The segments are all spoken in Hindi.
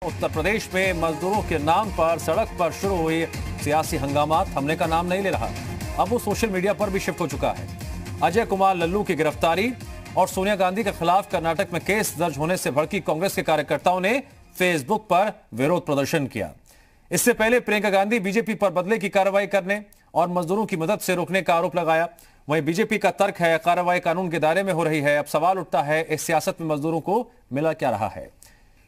उत्तर प्रदेश में मजदूरों के नाम पर सड़क पर शुरू हुई सियासी हंगामा थमने का नाम नहीं ले रहा। अब वो सोशल मीडिया पर भी शिफ्ट हो चुका है। अजय कुमार लल्लू की गिरफ्तारी और सोनिया गांधी के खिलाफ कर्नाटक में केस दर्ज होने से भड़की कांग्रेस के कार्यकर्ताओं ने फेसबुक पर विरोध प्रदर्शन किया। इससे पहले प्रियंका गांधी बीजेपी पर बदले की कार्रवाई करने और मजदूरों की मदद से रोकने का आरोप लगाया। वहीं बीजेपी का तर्क है कार्रवाई कानून के दायरे में हो रही है। अब सवाल उठता है इस सियासत में मजदूरों को मिला क्या रहा है।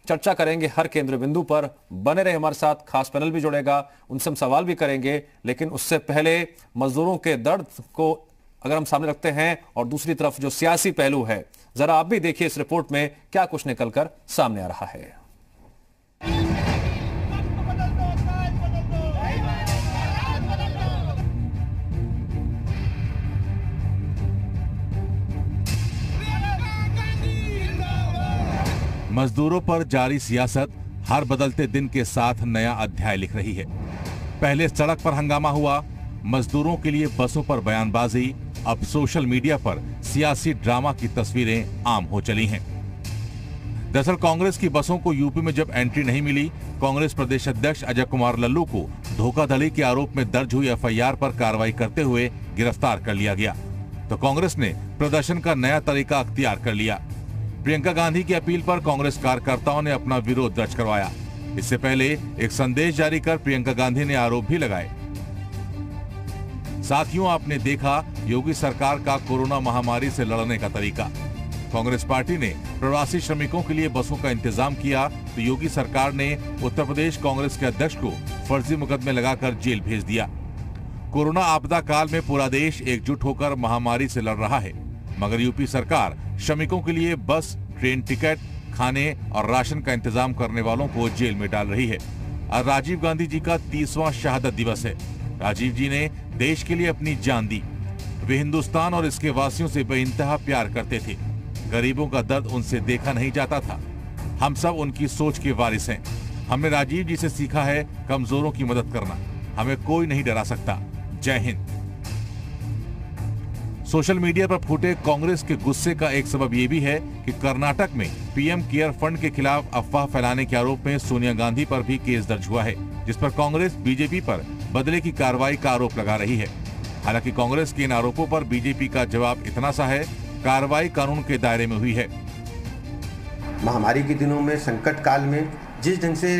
चर्चा करेंगे हर केंद्र बिंदु पर। बने रहे हमारे साथ, खास पैनल भी जुड़ेगा, उनसे हम सवाल भी करेंगे। लेकिन उससे पहले मजदूरों के दर्द को अगर हम सामने रखते हैं और दूसरी तरफ जो सियासी पहलू है, जरा आप भी देखिए इस रिपोर्ट में क्या कुछ निकलकर सामने आ रहा है। मजदूरों पर जारी सियासत हर बदलते दिन के साथ नया अध्याय लिख रही है। पहले सड़क पर हंगामा हुआ, मजदूरों के लिए बसों पर बयानबाजी, अब सोशल मीडिया पर सियासी ड्रामा की तस्वीरें आम हो चली हैं। दरअसल कांग्रेस की बसों को यूपी में जब एंट्री नहीं मिली, कांग्रेस प्रदेश अध्यक्ष अजय कुमार लल्लू को धोखाधड़ी के आरोप में दर्ज हुई एफआईआर पर कार्रवाई करते हुए गिरफ्तार कर लिया गया। तो कांग्रेस ने प्रदर्शन का नया तरीका अख्तियार कर लिया। प्रियंका गांधी की अपील पर कांग्रेस कार्यकर्ताओं ने अपना विरोध दर्ज करवाया। इससे पहले एक संदेश जारी कर प्रियंका गांधी ने आरोप भी लगाए। साथियों, आपने देखा योगी सरकार का कोरोना महामारी से लड़ने का तरीका। कांग्रेस पार्टी ने प्रवासी श्रमिकों के लिए बसों का इंतजाम किया तो योगी सरकार ने उत्तर प्रदेश कांग्रेस के अध्यक्ष को फर्जी मुकदमे लगाकर जेल भेज दिया। कोरोना आपदा काल में पूरा देश एकजुट होकर महामारी से लड़ रहा है, मगर यूपी सरकार श्रमिकों के लिए बस, ट्रेन टिकट, खाने और राशन का इंतजाम करने वालों को जेल में डाल रही है। आज राजीव गांधी जी का 30वां शहादत दिवस है। राजीव जी ने देश के लिए अपनी जान दी। वे हिंदुस्तान और इसके वासियों से बेइंतहा प्यार करते थे। गरीबों का दर्द उनसे देखा नहीं जाता था। हम सब उनकी सोच के वारिस हैं। हमने राजीव जी से सीखा है कमजोरों की मदद करना। हमें कोई नहीं डरा सकता। जय हिंद। सोशल मीडिया पर फूटे कांग्रेस के गुस्से का एक सबब यह भी है कि कर्नाटक में पीएम केयर फंड के खिलाफ अफवाह फैलाने के आरोप में सोनिया गांधी पर भी केस दर्ज हुआ है, जिस पर कांग्रेस बीजेपी पर बदले की कार्रवाई का आरोप लगा रही है। हालांकि कांग्रेस के इन आरोपों पर बीजेपी का जवाब इतना सा है, कार्रवाई कानून के दायरे में हुई है। महामारी के दिनों में, संकट काल में जिस ढंग से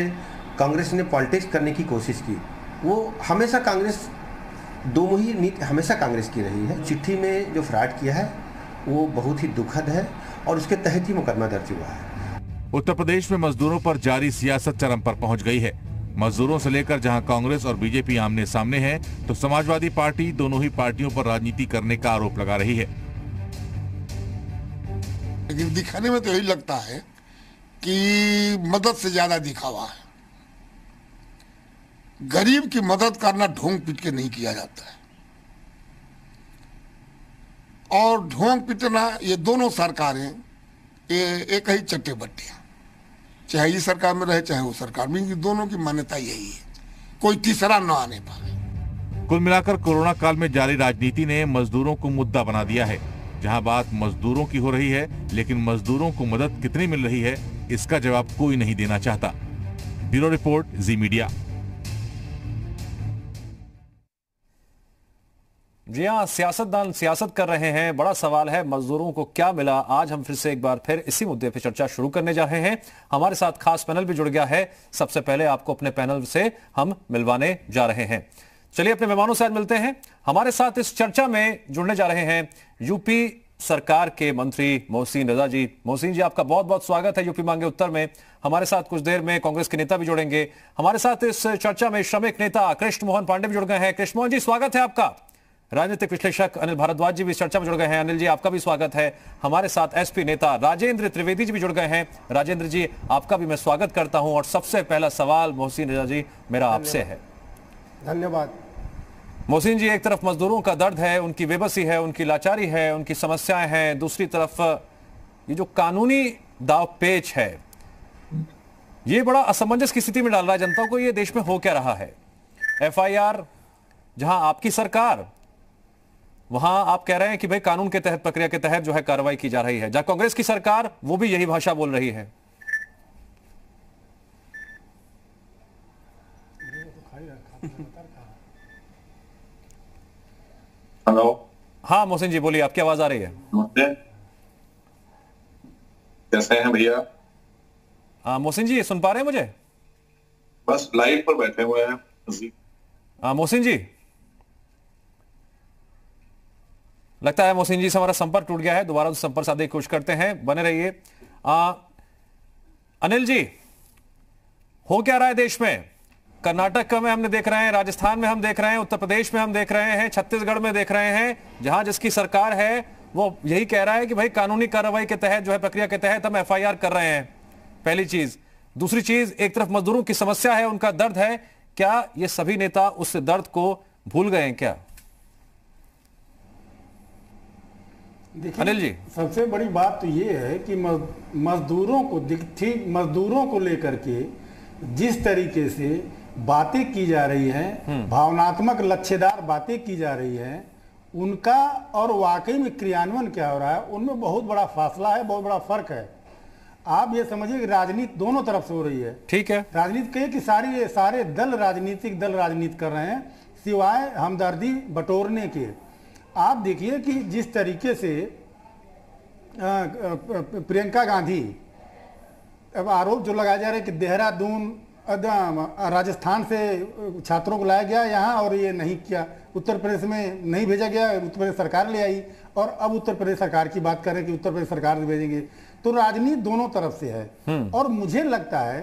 कांग्रेस ने पॉलिटिक्स करने की कोशिश की, वो हमेशा कांग्रेस दोमुही नीति हमेशा कांग्रेस की रही है। चिट्ठी में जो फ्रॉड किया है वो बहुत ही दुखद है और उसके तहत ही मुकदमा दर्ज हुआ है। उत्तर प्रदेश में मजदूरों पर जारी सियासत चरम पर पहुंच गई है। मजदूरों से लेकर जहां कांग्रेस और बीजेपी आमने सामने है, तो समाजवादी पार्टी दोनों ही पार्टियों पर राजनीति करने का आरोप लगा रही है। लेकिन दिखाने में तो यही लगता है कि मदद से ज्यादा दिखावा है। गरीब की मदद करना ढोंग पीट के नहीं किया जाता है, और ढोंग पीटना ये दोनों सरकारें ये एक ही चट्टे बट्टे हैं। चाहे ये सरकार में रहे चाहे वो सरकार में, दोनों की मान्यता यही है, कोई तीसरा न आने पाए। कुल मिलाकर कोरोना काल में जारी राजनीति ने मजदूरों को मुद्दा बना दिया है। जहां बात मजदूरों की हो रही है, लेकिन मजदूरों को मदद कितनी मिल रही है, इसका जवाब कोई नहीं देना चाहता। ब्यूरो रिपोर्ट, जी मीडिया। जी हाँ, सियासतदान सियासत कर रहे हैं। बड़ा सवाल है मजदूरों को क्या मिला। आज हम एक बार फिर इसी मुद्दे पर चर्चा शुरू करने जा रहे हैं। हमारे साथ खास पैनल भी जुड़ गया है। सबसे पहले आपको अपने पैनल से हम मिलवाने जा रहे हैं। चलिए अपने मेहमानों से आज मिलते हैं। हमारे साथ इस चर्चा में जुड़ने जा रहे हैं यूपी सरकार के मंत्री मोहसिन रजा जी। मोहसिन जी, आपका बहुत बहुत स्वागत है यूपी मांगे उत्तर में। हमारे साथ कुछ देर में कांग्रेस के नेता भी जुड़ेंगे। हमारे साथ इस चर्चा में श्रमिक नेता कृष्ण मोहन पांडे भी जुड़ गए हैं। कृष्ण मोहन जी, स्वागत है आपका। राजनीतिक विश्लेषक अनिल भारद्वाज जी भी चर्चा में जुड़ गए हैं। अनिल जी, आपका भी स्वागत है। हमारे साथ एसपी नेता राजेंद्र त्रिवेदी जी भी जुड़ गए हैं। राजेंद्र जी, आपका भी मैं स्वागत करता हूं। और सबसे पहला सवाल मोहसिन रजा जी मेरा आपसे है। धन्यवाद। मोहसिन जी, एक तरफ मजदूरों का दर्द है, उनकी बेबसी है, उनकी लाचारी है, उनकी समस्याएं हैं। दूसरी तरफ ये जो कानूनी दाव पेच है, ये बड़ा असमंजस की स्थिति में डाल रहा है जनता को। ये देश में हो क्या रहा है? एफआईआर जहां आपकी सरकार, वहां आप कह रहे हैं कि भाई कानून के तहत, प्रक्रिया के तहत जो है कार्रवाई की जा रही है। जहां कांग्रेस की सरकार, वो भी यही भाषा बोल रही है। हेलो। हाँ मोहसिन जी बोलिए, आपकी आवाज आ रही है। कैसे हैं भैया? हाँ मोहसिन जी सुन पा रहे हैं मुझे? बस लाइव पर बैठे हुए हैं। हाँ मोहसिन जी, लगता है मोहसिन जी से हमारा संपर्क टूट गया है, दोबारा संपर्क साधने की कोशिश करते हैं, बने रहिए। अनिल जी, हो क्या रहा है देश में? कर्नाटक में हमने देख रहे हैं, राजस्थान में हम देख रहे हैं, उत्तर प्रदेश में हम देख रहे हैं, छत्तीसगढ़ में देख रहे हैं, जहां जिसकी सरकार है वो यही कह रहा है कि भाई कानूनी कार्रवाई के तहत जो है, प्रक्रिया के तहत हम एफआईआर कर रहे हैं। पहली चीज। दूसरी चीज, एक तरफ मजदूरों की समस्या है, उनका दर्द है, क्या ये सभी नेता उस दर्द को भूल गए हैं क्या? अनिल जी, सबसे बड़ी बात तो ये है कि मजदूरों को लेकर के जिस तरीके से बातें की जा रही हैं, भावनात्मक लक्ष्यदार बातें की जा रही हैं, उनका और वाकई में क्रियान्वयन क्या हो रहा है, उनमें बहुत बड़ा फासला है, बहुत बड़ा फर्क है। आप ये समझिए कि राजनीति दोनों तरफ से हो रही है। ठीक है, राजनीति कहे कि सारे राजनीतिक दल राजनीति कर रहे हैं सिवाय हमदर्दी बटोरने के। आप देखिए कि जिस तरीके से प्रियंका गांधी, अब आरोप जो लगाया जा रहा है कि देहरादून राजस्थान से छात्रों को लाया गया यहाँ और ये नहीं किया, उत्तर प्रदेश में नहीं भेजा गया, उत्तर प्रदेश सरकार ले आई, और अब उत्तर प्रदेश सरकार की बात करें कि उत्तर प्रदेश सरकार भेजेंगे। तो राजनीति दोनों तरफ से है और मुझे लगता है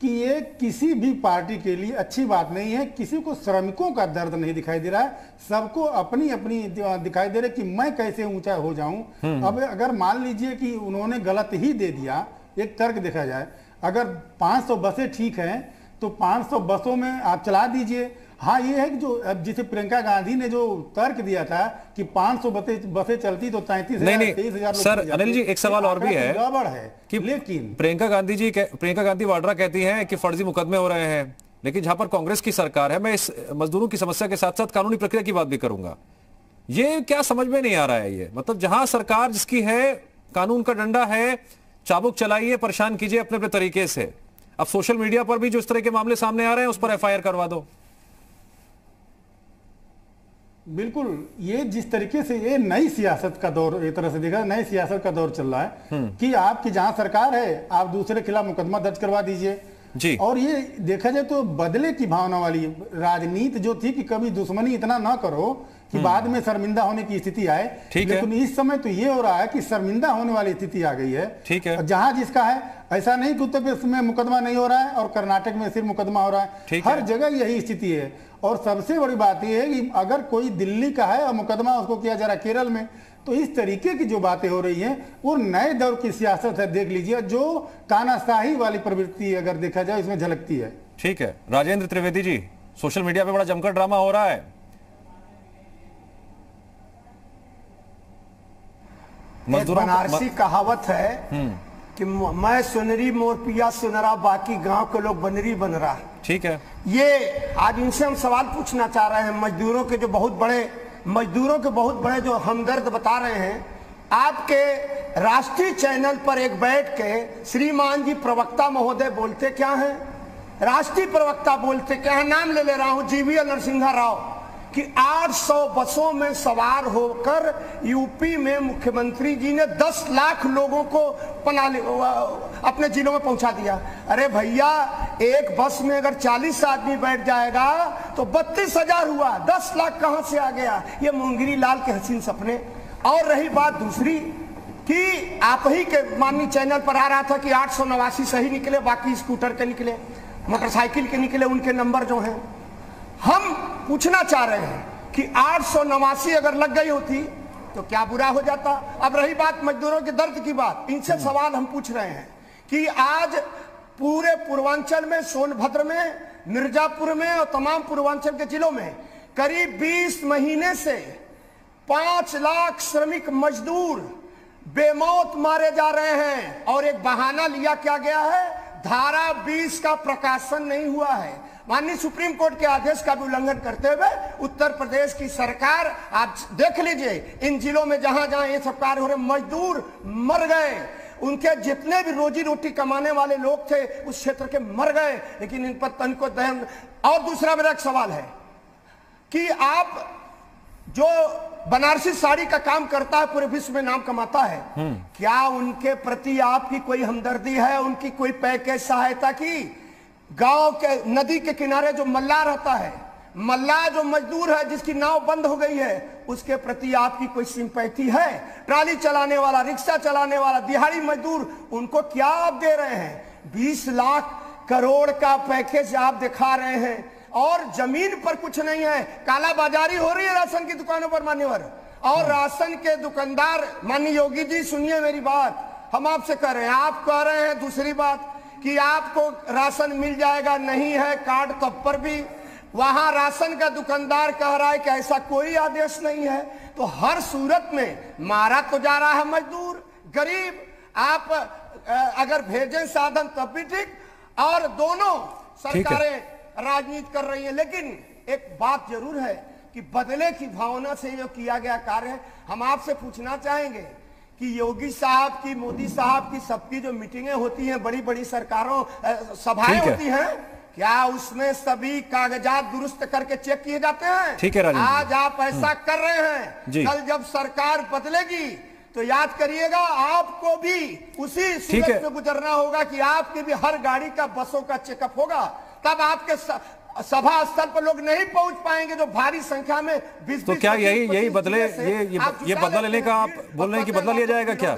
कि ये किसी भी पार्टी के लिए अच्छी बात नहीं है। किसी को श्रमिकों का दर्द नहीं दिखाई दे रहा है, सबको अपनी अपनी दिखाई दे रहा है कि मैं कैसे ऊंचा हो जाऊं। अब अगर मान लीजिए कि उन्होंने गलत ही दे दिया, एक तर्क देखा जाए, अगर 500 बसें ठीक हैं तो 500 बसों में आप चला दीजिए। हाँ ये है कि जो अब जिसे प्रियंका गांधी ने जो तर्क दिया था कि 500 बसें चलती तो 33,000 सर अनिल जी, एक सवाल और भी है, गड़बड़ है कि लेकिन प्रियंका गांधी वाड्रा कहती हैं कि फर्जी मुकदमे हो रहे हैं, लेकिन जहां पर कांग्रेस की सरकार है, मैं इस मजदूरों की समस्या के साथ साथ कानूनी प्रक्रिया की बात भी करूंगा। ये क्या समझ में नहीं आ रहा है? ये मतलब जहां सरकार जिसकी है, कानून का डंडा है, चाबुक चलाइए, परेशान कीजिए अपने अपने तरीके से। अब सोशल मीडिया पर भी जो इस तरह के मामले सामने आ रहे हैं उस पर एफआईआर करवा दो। बिल्कुल, ये जिस तरीके से ये नई सियासत का दौर, एक तरह से देखा नई सियासत का दौर चल रहा है कि आपकी जहां सरकार है आप दूसरे के खिलाफ मुकदमा दर्ज करवा दीजिए जी। और ये देखा जाए तो बदले की भावना वाली राजनीति जो थी कि कभी दुश्मनी इतना ना करो कि बाद में शर्मिंदा होने की स्थिति आए, लेकिन इस समय तो ये हो रहा है कि शर्मिंदा होने वाली स्थिति आ गई है। ठीक है, जहां जिसका है, ऐसा नहीं कि उत्तर प्रदेश में मुकदमा नहीं हो रहा है और कर्नाटक में सिर्फ मुकदमा हो रहा है, हर जगह यही स्थिति है। और सबसे बड़ी बात यह है कि अगर कोई दिल्ली का है और मुकदमा उसको किया जा रहा है केरल में, तो इस तरीके की जो बातें हो रही हैं वो नए दौर की सियासत है। देख लीजिए, जो तानाशाही वाली प्रवृत्ति अगर देखा जाए इसमें झलकती है। ठीक है, राजेंद्र त्रिवेदी जी, सोशल मीडिया पे बड़ा जमकर ड्रामा हो रहा है। बनारसी कहावत है कि मैं सुनरी मोर पिया सुनरा, बाकी गांव के लोग बनरी बन रहा। ठीक है, ये आज इनसे हम सवाल पूछना चाह रहे हैं, मजदूरों के बहुत बड़े जो हमदर्द बता रहे हैं। आपके राष्ट्रीय चैनल पर एक बैठ के श्रीमान जी प्रवक्ता महोदय बोलते क्या हैं, राष्ट्रीय प्रवक्ता बोलते क्या है, नाम ले रहा हूं, जीवीएल नरसिम्हा राव, कि 800 बसों में सवार होकर यूपी में मुख्यमंत्री जी ने 10 लाख लोगों को अपने जिलों में पहुंचा दिया। अरे भैया, एक बस में अगर 40 आदमी बैठ जाएगा तो 32,000 हुआ, 10 लाख कहां से आ गया? ये मुंगरी लाल के हसीन सपने। और रही बात दूसरी कि आप ही के माननीय चैनल पर आ रहा था कि 889 सही निकले, बाकी स्कूटर के निकले, मोटरसाइकिल के निकले, उनके नंबर जो हैं। हम पूछना चाह रहे हैं कि 889 अगर लग गई होती तो क्या बुरा हो जाता? अब रही बात मजदूरों के दर्द की बात, इनसे सवाल हम पूछ रहे हैं कि आज पूरे पूर्वांचल में, सोनभद्र में, मिर्जापुर में और तमाम पूर्वांचल के जिलों में करीब 20 महीने से 5 लाख श्रमिक मजदूर बेमौत मारे जा रहे हैं। और एक बहाना लिया क्या गया है, धारा 20 का प्रकाशन नहीं हुआ है। माननीय सुप्रीम कोर्ट के आदेश का भी उल्लंघन करते हुए उत्तर प्रदेश की सरकार, आप देख लीजिए इन जिलों में जहां जहां ये सब कार्य हो रहे, मजदूर मर गए, उनके जितने भी रोजी रोटी कमाने वाले लोग थे उस क्षेत्र के मर गए, लेकिन इन पर तन को दहन। और दूसरा मेरा एक सवाल है कि आप जो बनारसी साड़ी का काम करता है, पूरे विश्व में नाम कमाता है, क्या उनके प्रति आपकी कोई हमदर्दी है, उनकी कोई पैकेज सहायता की? गांव के नदी के किनारे जो मल्लाह रहता है, मल्लाह जो मजदूर है जिसकी नाव बंद हो गई है, उसके प्रति आपकी कोई सिंपैथी है? ट्राली चलाने वाला, रिक्शा चलाने वाला, दिहाड़ी मजदूर, उनको क्या आप दे रहे हैं? 20 लाख करोड़ का पैकेज आप दिखा रहे हैं और जमीन पर कुछ नहीं है। काला बाजारी हो रही है राशन की दुकानों पर मान्यवर। और राशन के दुकानदार, माननीय योगी जी सुनिए मेरी बात, हम आपसे कह रहे हैं, आप कह रहे हैं दूसरी बात कि आपको राशन मिल जाएगा, नहीं है कार्ड तब पर भी। वहां राशन का दुकानदार कह रहा है कि ऐसा कोई आदेश नहीं है। तो हर सूरत में मारा तो जा रहा है मजदूर, गरीब। आप अगर भेजें साधन तब भी ठीक, और दोनों सरकारें राजनीति कर रही है। लेकिन एक बात जरूर है कि बदले की भावना से जो किया गया कार्य है, हम आपसे पूछना चाहेंगे कि योगी साहब की, मोदी साहब की, सबकी जो मीटिंगें होती हैं, बड़ी बड़ी सरकारों सभाएं होती हैं, क्या उसमें सभी कागजात दुरुस्त करके चेक किए जाते हैं? ठीक है राजेंद्र, आज आप ऐसा कर रहे हैं, कल जब सरकार बदलेगी तो याद करिएगा आपको भी उसी सूरत में गुजरना होगा कि आपकी भी हर गाड़ी का, बसों का चेकअप होगा। तब आपके सभा स्थल पर लोग नहीं पहुंच पाएंगे जो भारी संख्या में 20। तो क्या यही बदले, ये बदला लेने का आप बोल रहे हैं कि बदला लिया जाएगा क्या?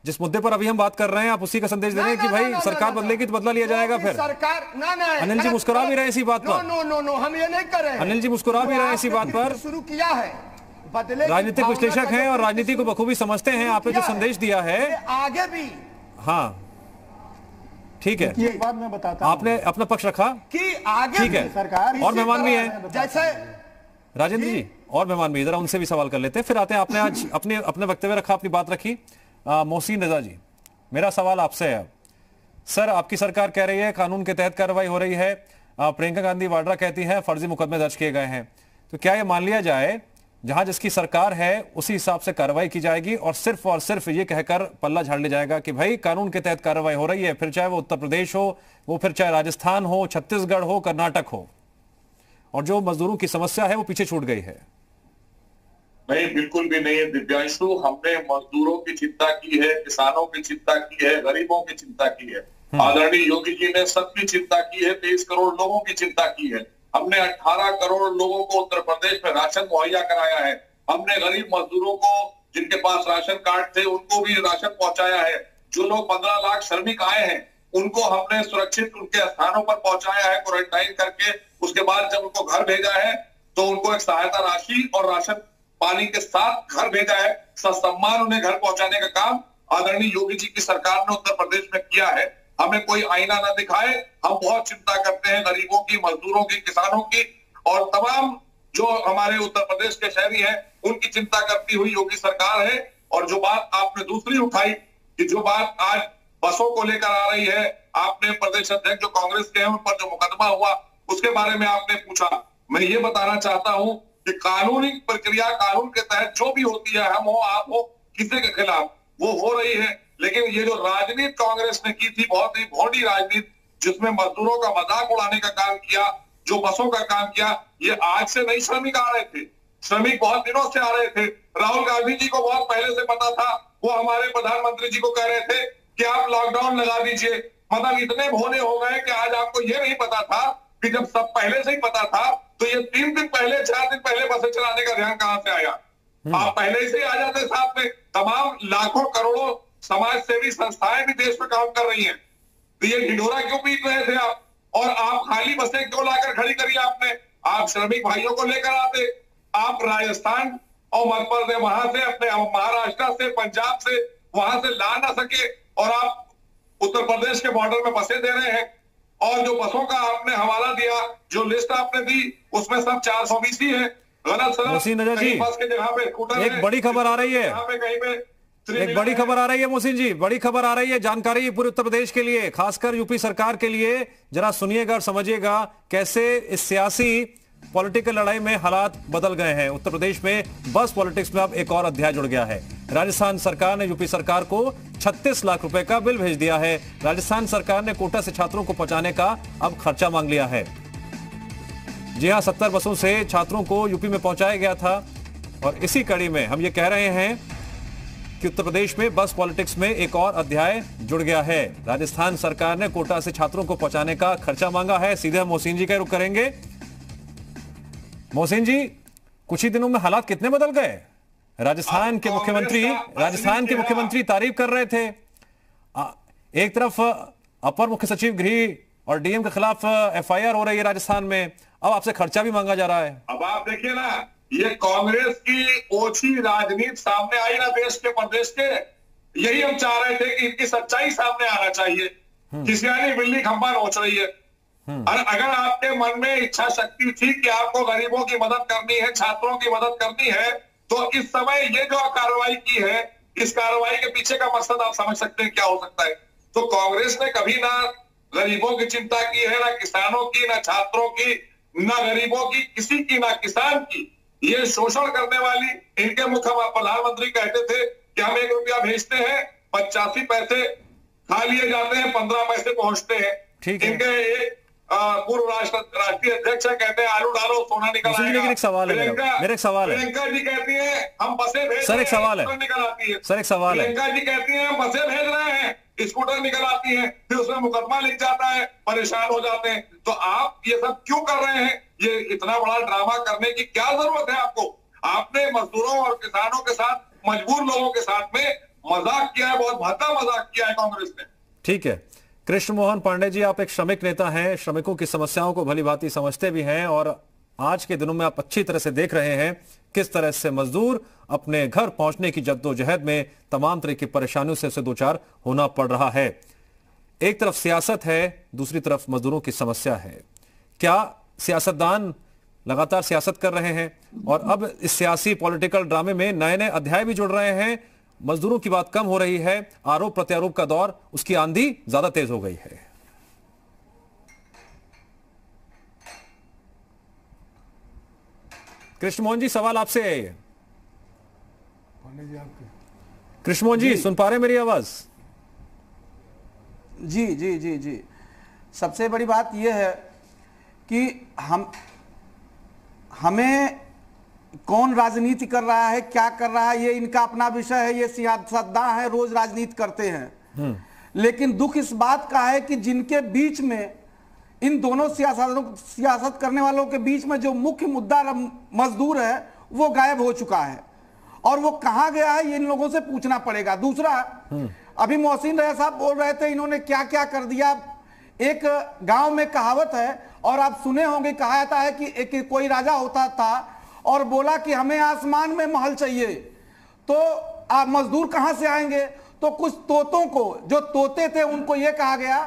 जिस मुद्दे पर अभी हम बात कर रहे हैं, आप उसी का संदेश दे रहे हैं कि भाई सरकार बदलेगी तो बदला लिया जाएगा फिर? सरकार अनिल जी मुस्कुरा भी रहे इसी बात पर। नो, हम ये नहीं कर रहे हैं। अनिल जी मुस्कुरा भी रहे इसी बात पर। शुरू किया है, बदले राजनीतिक विश्लेषक हैं और राजनीति को बखूबी समझते हैं। आपने जो संदेश दिया है आगे भी, हाँ ठीक है, एक बात मैं बताता हूं, आपने अपना पक्ष रखा कि आगे ठीक है। सरकार और मेहमान भी हैं जैसे राजेंद्र जी, और मेहमान भी, जरा उनसे भी सवाल कर लेते हैं, फिर आते हैं। आपने आज अपने वक्तव्य रखा, अपनी बात रखी। मोहसिन रजा जी, मेरा सवाल आपसे है। सर, आपकी सरकार कह रही है कानून के तहत कार्रवाई हो रही है, प्रियंका गांधी वाड्रा कहती हैं फर्जी मुकदमे दर्ज किए गए हैं, तो क्या यह मान लिया जाए जहां जिसकी सरकार है उसी हिसाब से कार्रवाई की जाएगी और सिर्फ ये कहकर पल्ला झाड़ लिया जाएगा कि भाई कानून के तहत कार्रवाई हो रही है, फिर चाहे वो उत्तर प्रदेश हो, वो फिर चाहे राजस्थान हो, छत्तीसगढ़ हो, कर्नाटक हो, और जो मजदूरों की समस्या है वो पीछे छूट गई है? नहीं, बिल्कुल भी नहीं है दिव्यांशु। हमने मजदूरों की चिंता की है, किसानों की चिंता की है, गरीबों की चिंता की है। आदरणीय योगी जी ने सबकी चिंता की है, 23 करोड़ लोगों की चिंता की है। हमने 18 करोड़ लोगों को उत्तर प्रदेश में राशन मुहैया कराया है। हमने गरीब मजदूरों को, जिनके पास राशन कार्ड थे, उनको भी राशन पहुंचाया है। जो लोग 15 लाख श्रमिक आए हैं, उनको हमने सुरक्षित उनके स्थानों पर पहुंचाया है, क्वारंटाइन करके। उसके बाद जब उनको घर भेजा है तो उनको एक सहायता राशि और राशन पानी के साथ घर भेजा है। ससम्मान उन्हें घर पहुंचाने का काम आदरणीय योगी जी की सरकार ने उत्तर प्रदेश में किया है। हमें कोई आईना ना दिखाए, हम बहुत चिंता करते हैं गरीबों की, मजदूरों की, किसानों की, और तमाम जो हमारे उत्तर प्रदेश के शहरी हैं उनकी चिंता करती हुई योगी सरकार है। और जो बात आपने दूसरी उठाई कि जो बात आज बसों को लेकर आ रही है, आपने प्रदेश अध्यक्ष जो कांग्रेस के हैं उन पर जो मुकदमा हुआ उसके बारे में आपने पूछा। मैं ये बताना चाहता हूं कि कानूनी प्रक्रिया, कानून के तहत जो भी होती है, हम हो, आप हो, किसी के खिलाफ वो हो रही है। लेकिन ये जो राजनीति कांग्रेस ने की थी, बहुत ही भोंडी राजनीति, जिसमें मजदूरों का मजाक उड़ाने का काम किया, जो बसों का काम किया, ये आज से नहीं श्रमिक आ रहे थे, श्रमिक बहुत दिनों से आ रहे थे। राहुल गांधी जी को बहुत पहले से पता था, वो हमारे प्रधानमंत्री जी को कह रहे थे कि आप लॉकडाउन लगा दीजिए। मतलब इतने भोले हो गए कि आज आपको ये नहीं पता था कि जब सब पहले से ही पता था तो ये 3 दिन पहले, 4 दिन पहले बसें चलाने का ध्यान कहां से आया? आप पहले से आ जाते साथ में। तमाम लाखों करोड़ों समाज सेवी संस्थाएं भी देश में काम कर रही हैं, तो ये ढिढोरा क्यों पीट रहे थे आप? और आप खाली बसें क्यों लाकर खड़ी करी आपने? आप श्रमिक भाइयों को लेकर आते, आप राजस्थान और मध्य प्रदेश, वहां से, अपने महाराष्ट्र से, पंजाब से, वहां से ला ना सके, और आप उत्तर प्रदेश के बॉर्डर में बसें दे रहे हैं। और जो बसों का आपने हवाला दिया, जो लिस्ट आपने दी, उसमें सब 420 ही है। गलत सलत बस के जगह पे स्कूटर, एक बड़ी खबर आ रही है, कहीं पे एक बड़ी खबर आ रही है मोहसिन जी, बड़ी खबर आ रही है, जानकारी पूरे उत्तर प्रदेश के लिए, खासकर यूपी सरकार के लिए। जरा सुनिएगा और समझिएगा कैसे इस सियासी पॉलिटिकल लड़ाई में हालात बदल गए हैं। उत्तर प्रदेश में बस पॉलिटिक्स में अब एक और अध्याय जुड़ गया है। राजस्थान सरकार ने यूपी सरकार को 36 लाख रुपए का बिल भेज दिया है। राजस्थान सरकार ने कोटा से छात्रों को पहुंचाने का अब खर्चा मांग लिया है। जी हां, 70 बसों से छात्रों को यूपी में पहुंचाया गया था और इसी कड़ी में हम ये कह रहे हैं कि उत्तर प्रदेश में बस पॉलिटिक्स में एक और अध्याय जुड़ गया है। राजस्थान सरकार ने कोटा से छात्रों को पहुंचाने का खर्चा मांगा है। सीधे हम मोहसिन जी का रुख करेंगे। मोहसिन जी, कुछ ही दिनों में हालात कितने बदल गए। राजस्थान के मुख्यमंत्री तारीफ कर रहे थे। एक तरफ अपर मुख्य सचिव गृह और डीएम के खिलाफ एफआईआर हो रही है राजस्थान में, अब आपसे खर्चा भी मांगा जा रहा है। अब आप देखिए ना, ये कांग्रेस की ओछी राजनीति सामने आई ना देश के प्रदेश के। यही हम चाह रहे थे कि इनकी सच्चाई सामने आना चाहिए। किसियानी बिल्ली खंबा नोच रही है। और अगर आपके मन में इच्छा शक्ति थी कि आपको गरीबों की मदद करनी है, छात्रों की मदद करनी है, तो इस समय ये जो कार्रवाई की है, इस कार्रवाई के पीछे का मकसद आप समझ सकते हैं क्या हो सकता है। तो कांग्रेस ने कभी ना गरीबों की चिंता की है, ना किसानों की, ना छात्रों की, ना गरीबों की, किसी की, ना किसान की। ये शोषण करने वाली इनके मुख्य प्रधानमंत्री कहते थे कि हम 1 रुपया भेजते हैं, 85 पैसे खा लिए जाते हैं, 15 पैसे पहुंचते हैं। इनके एक पूर्व राष्ट्रीय अध्यक्ष कहते हैं आलू डालो सोना निकल आएगा। लेकिन एक सवाल है, मेरा एक सवाल है। प्रियंका जी कहती है हम बसें भेज सर, एक सवाल है निकल आती है। सर, एक सवाल है। प्रियंका जी कहती है हम बसें भेज रहे हैं, स्कूटर निकल आती है, फिर उसमें मुकदमा लिख जाता है, परेशान हो जाते हैं। तो आप ये सब क्यों कर रहे हैं? ये इतना बड़ा ड्रामा करने की क्या जरूरत है आपको? आपने मजदूरों और किसानों के साथ, मजबूर लोगों के साथ में मजाक किया है, बहुत भद्दा मजाक किया है कांग्रेस ने। ठीक है, कृष्ण मोहन पांडे जी, आप एक श्रमिक नेता हैं, श्रमिकों की समस्याओं को भली भांति समझते भी हैं और आज के दिनों में आप अच्छी तरह से देख रहे हैं किस तरह से मजदूर अपने घर पहुंचने की जद्दोजहद में तमाम तरह की परेशानियों से उसे दो चार होना पड़ रहा है। एक तरफ सियासत है, दूसरी तरफ मजदूरों की समस्या है। क्या सियासतदान लगातार सियासत कर रहे हैं और अब इस सियासी पॉलिटिकल ड्रामे में नए नए अध्याय भी जुड़ रहे हैं। मजदूरों की बात कम हो रही है, आरोप प्रत्यारोप का दौर, उसकी आंधी ज्यादा तेज हो गई है। कृष्ण मोहन जी, सवाल आपसे है ये। कृष्ण मोहन जी, सुन पा रहे हैं मेरी आवाज? जी जी जी जी, सबसे बड़ी बात यह है कि हमें कौन राजनीति कर रहा है, क्या कर रहा है, ये इनका अपना विषय है। ये सियासतदान है, रोज राजनीति करते हैं। लेकिन दुख इस बात का है कि जिनके बीच में, इन दोनों सियासत करने वालों के बीच में जो मुख्य मुद्दा मजदूर है, वो गायब हो चुका है और वो कहां गया है, ये इन लोगों से पूछना पड़ेगा। दूसरा, अभी मोहसिन रजा साहब बोल रहे थे इन्होंने क्या क्या कर दिया। एक गांव में कहावत है और आप सुने होंगे, कहा जाता है कि एक कोई राजा होता था और बोला कि हमें आसमान में महल चाहिए, तो आप मजदूर कहां से आएंगे? तो कुछ तोतों को, जो तोते थे, उनको यह कहा गया,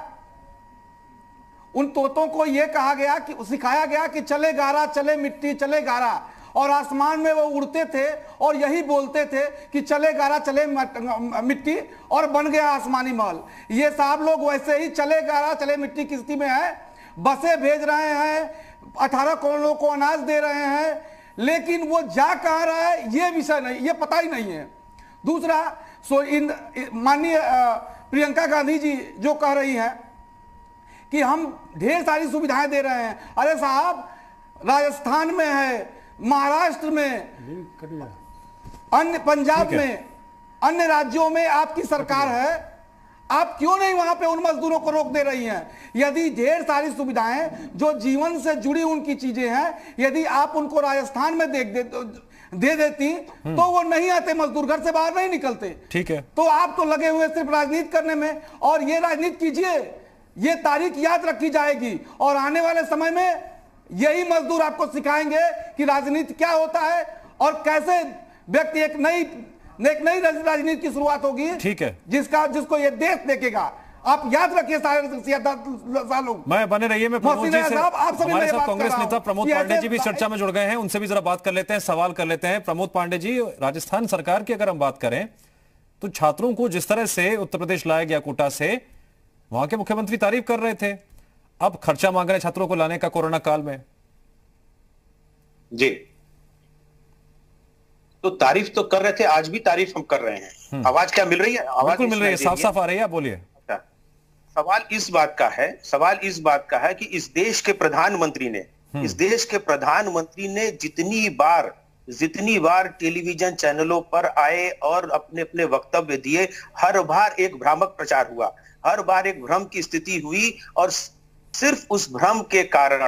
उन तोतों को यह कहा गया कि सिखाया गया कि चले गारा चले मिट्टी चले गारा, और आसमान में वो उड़ते थे और यही बोलते थे कि चले गारा चले मिट्टी, और बन गया आसमानी महल। ये साहब लोग वैसे ही चले गारा चले मिट्टी की स्थिति में है। बसें भेज रहे हैं, 18 करोड़ लोगों को अनाज दे रहे हैं, लेकिन वो जा कहाँ रहा है ये विषय नहीं, ये पता ही नहीं है। दूसरा, माननीय प्रियंका गांधी जी जो कह रही हैं कि हम ढेर सारी सुविधाएं दे रहे हैं। अरे साहब, राजस्थान में है, महाराष्ट्र में, अन्य पंजाब में, अन्य राज्यों में आपकी सरकार है, आप क्यों नहीं वहां पे उन मजदूरों को रोक दे रही हैं? यदि ढेर सारी सुविधाएं जो जीवन से जुड़ी उनकी चीजें हैं, यदि आप उनको राजस्थान में दे देती तो वो नहीं आते, मजदूर घर से बाहर नहीं निकलते। ठीक है, तो आप तो लगे हुए सिर्फ राजनीति करने में, और ये राजनीति कीजिए, ये तारीख याद रखी जाएगी और आने वाले समय में यही मजदूर आपको सिखाएंगे कि राजनीति क्या होता है और कैसे व्यक्ति एक नई राजनीति की शुरुआत होगी। ठीक है, जिसको ये देश देखेगा। आप याद रखिए सालों। मैं बने रहिए, मैं प्रमोद जी से, हमारे साथ कांग्रेस नेता प्रमोद पांडे जी भी चर्चा में जुड़ गए हैं, उनसे भी जरा बात कर लेते हैं, सवाल कर लेते हैं। प्रमोद पांडे जी, राजस्थान सरकार की अगर हम बात करें तो छात्रों को जिस तरह से उत्तर प्रदेश लाया गया कोटा से, वहां के मुख्यमंत्री तारीफ कर रहे थे, अब खर्चा मांग रहे छात्रों को लाने का कोरोना काल में। जी, तो तारीफ तो कर रहे थे, आज भी तारीफ हम कर रहे हैं। आवाज क्या मिल रही है? आवाज बिल्कुल मिल रही है, साफ साफ आ रही है, आप बोलिए। सवाल इस बात का है कि इस देश के प्रधानमंत्री ने जितनी बार टेलीविजन चैनलों पर आए और अपने अपने वक्तव्य दिए, हर बार एक भ्रामक प्रचार हुआ, हर बार एक भ्रम की स्थिति हुई, और सिर्फ उस भ्रम के कारण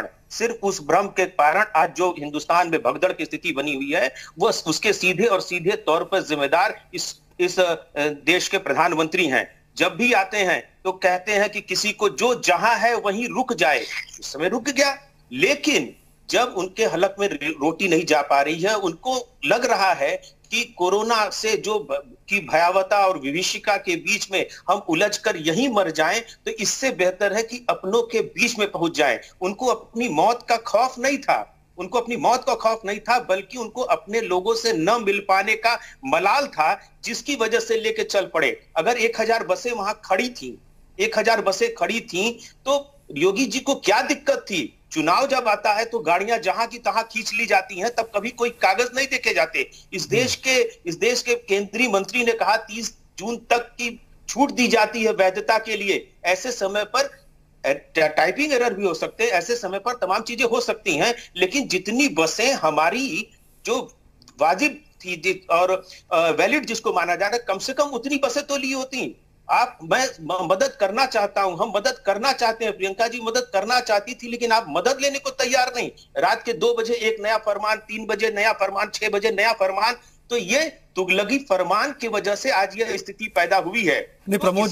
आज जो हिंदुस्तान में भगदड़ की स्थिति बनी हुई है, वो उसके सीधे तौर पर जिम्मेदार इस देश के प्रधानमंत्री हैं। जब भी आते हैं तो कहते हैं कि किसी को जो जहां है वहीं रुक जाए, उस समय रुक गया, लेकिन जब उनके हलक में रोटी नहीं जा पा रही है, उनको लग रहा है कि कोरोना से की भयावहता और विभीषिका के बीच में हम उलझकर यहीं मर जाएं, तो इससे बेहतर है कि अपनों के बीच में पहुंच जाएं। उनको अपनी मौत का खौफ नहीं था, बल्कि उनको अपने लोगों से न मिल पाने का मलाल था, जिसकी वजह से लेके चल पड़े। अगर 1000 बसें वहां खड़ी थी तो योगी जी को क्या दिक्कत थी? चुनाव जब आता है तो गाड़ियां जहां की तहां खींच ली जाती हैं, तब कभी कोई कागज नहीं देखे जाते। इस देश के केंद्रीय मंत्री ने कहा 30 जून तक की छूट दी जाती है वैधता के लिए। ऐसे समय पर टाइपिंग एरर भी हो सकते हैं, ऐसे समय पर तमाम चीजें हो सकती हैं, लेकिन जितनी बसें हमारी जो वाजिब थी और वैलिड जिसको माना जा रहा है, कम से कम उतनी बसें तो ली होती। मैं मदद करना चाहता हूं, हम मदद करना चाहते हैं, प्रियंका जी मदद करना चाहती थी, लेकिन आप मदद लेने को तैयार नहीं। रात के 2 बजे एक नया फरमान, 3 बजे नया फरमान, 6 बजे नया फरमान, तो ये तुगलकी फरमान की वजह से आज ये स्थिति पैदा हुई है। नहीं, प्रमोद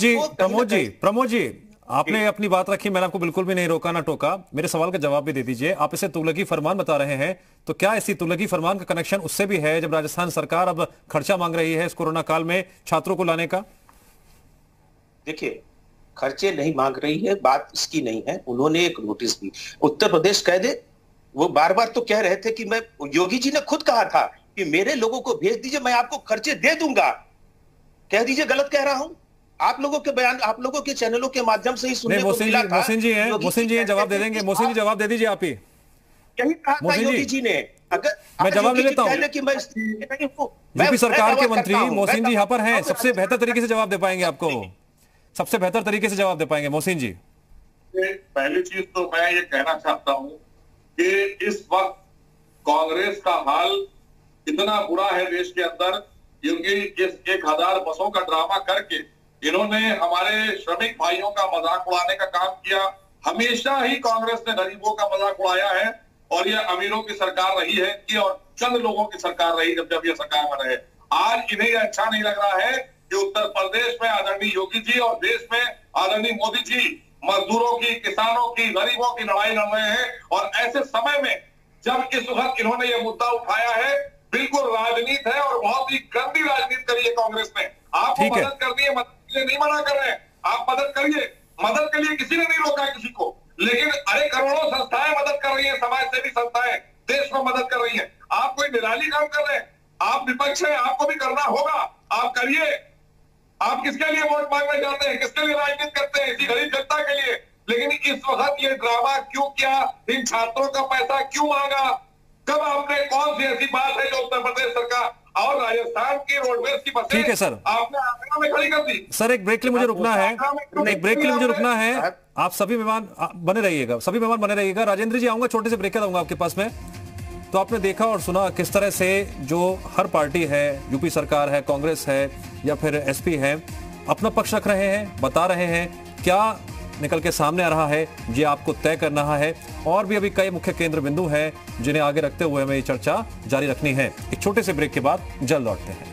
जी आपने अपनी बात रखी, मैंने आपको बिल्कुल भी नहीं रोका ना टोका, मेरे सवाल का जवाब भी दे दीजिए। आप इसे तुगलकी फरमान बता रहे हैं, तो क्या इसी तुगलकी फरमान का कनेक्शन उससे भी है जब राजस्थान सरकार अब खर्चा मांग रही है इस कोरोना काल में छात्रों को लाने का? देखिए, खर्चे नहीं मांग रही है, बात इसकी नहीं है। उन्होंने एक नोटिस दी, उत्तर प्रदेश कह दे, वो बार बार तो कह रहे थे कि योगी जी ने खुद कहा था कि मेरे लोगों को भेज दीजिए, मैं आपको खर्चे दे दूंगा। कह दीजिए गलत कह रहा हूं। आप लोगों के बयान, आप लोगों के चैनलों के माध्यम से ही सुनने को मिला था। मोहसिन जी जवाब दे देंगे। मोहसिन जी जवाब दे दीजिए आप ही। यही कहा था योगी जी ने। अगर मैं जवाब ले लेता हूं। यूपी सरकार के मंत्री मोहसिन जी यहाँ पर हैं, सबसे बेहतर तरीके से जवाब दे पाएंगे आपको, सबसे बेहतर तरीके से जवाब दे पाएंगे मोहसिन जी। पहली चीज तो मैं ये कहना चाहता हूं कि इस वक्त कांग्रेस का हाल इतना बुरा है देश के अंदर, क्योंकि इस 1000 बसों का ड्रामा करके इन्होंने हमारे श्रमिक भाइयों का मजाक उड़ाने का काम किया। हमेशा ही कांग्रेस ने गरीबों का मजाक उड़ाया है, और यह अमीरों की सरकार रही है कि और चंद लोगों की सरकार रही जब ये सरकार में रहे। आज इन्हें अच्छा नहीं लग रहा है कि उत्तर प्रदेश में आदरणीय योगी जी और देश में आदरणीय मोदी जी मजदूरों की, किसानों की, गरीबों की लड़ाई लड़ रहे हैं। और ऐसे समय में जब इस वक्त इन्होंने ये मुद्दा उठाया है, बिल्कुल राजनीति है और बहुत ही गंदी राजनीति करी है कांग्रेस ने। आपको मदद करनी है, मदद के लिए नहीं मना कर रहे हैं, आप मदद करिए, मदद के लिए किसी ने नहीं रोका किसी को, लेकिन अरे करोड़ों संस्थाएं मदद कर रही है, समाज सेवी संस्थाएं देश में मदद कर रही है। आप कोई निराली काम कर रहे हैं, आप विपक्ष है, आपको भी करना होगा, आप करिए। आप किसके लिए वोट मांगने जाते हैं, किसके लिए राजनीति करते हैं? इसी गरीब जनता के लिए। लेकिन इस वक्त ये ड्रामा क्यों किया? इन छात्रों का पैसा क्यों मांगा? कब आपने, कौन सी ऐसी बात है जो उत्तर प्रदेश सरकार और राजस्थान की रोडवेज की बसें ठीक है सर, आपने आगरा में खड़ी कर दी? सर एक ब्रेक के लिए मुझे रुकना है, एक ब्रेक के लिए मुझे रुकना है। आप सभी मेहमान बने रहिएगा, राजेंद्र जी आऊंगा, छोटे से ब्रेक दूंगा आपके पास में। तो आपने देखा और सुना किस तरह से जो हर पार्टी है, यूपी सरकार है, कांग्रेस है या फिर एसपी है, अपना पक्ष रख रहे हैं, बता रहे हैं क्या निकल के सामने आ रहा है, ये आपको तय करना है। और भी अभी कई मुख्य केंद्र बिंदु हैं जिन्हें आगे रखते हुए हमें ये चर्चा जारी रखनी है। एक छोटे से ब्रेक के बाद जल्द लौटते हैं।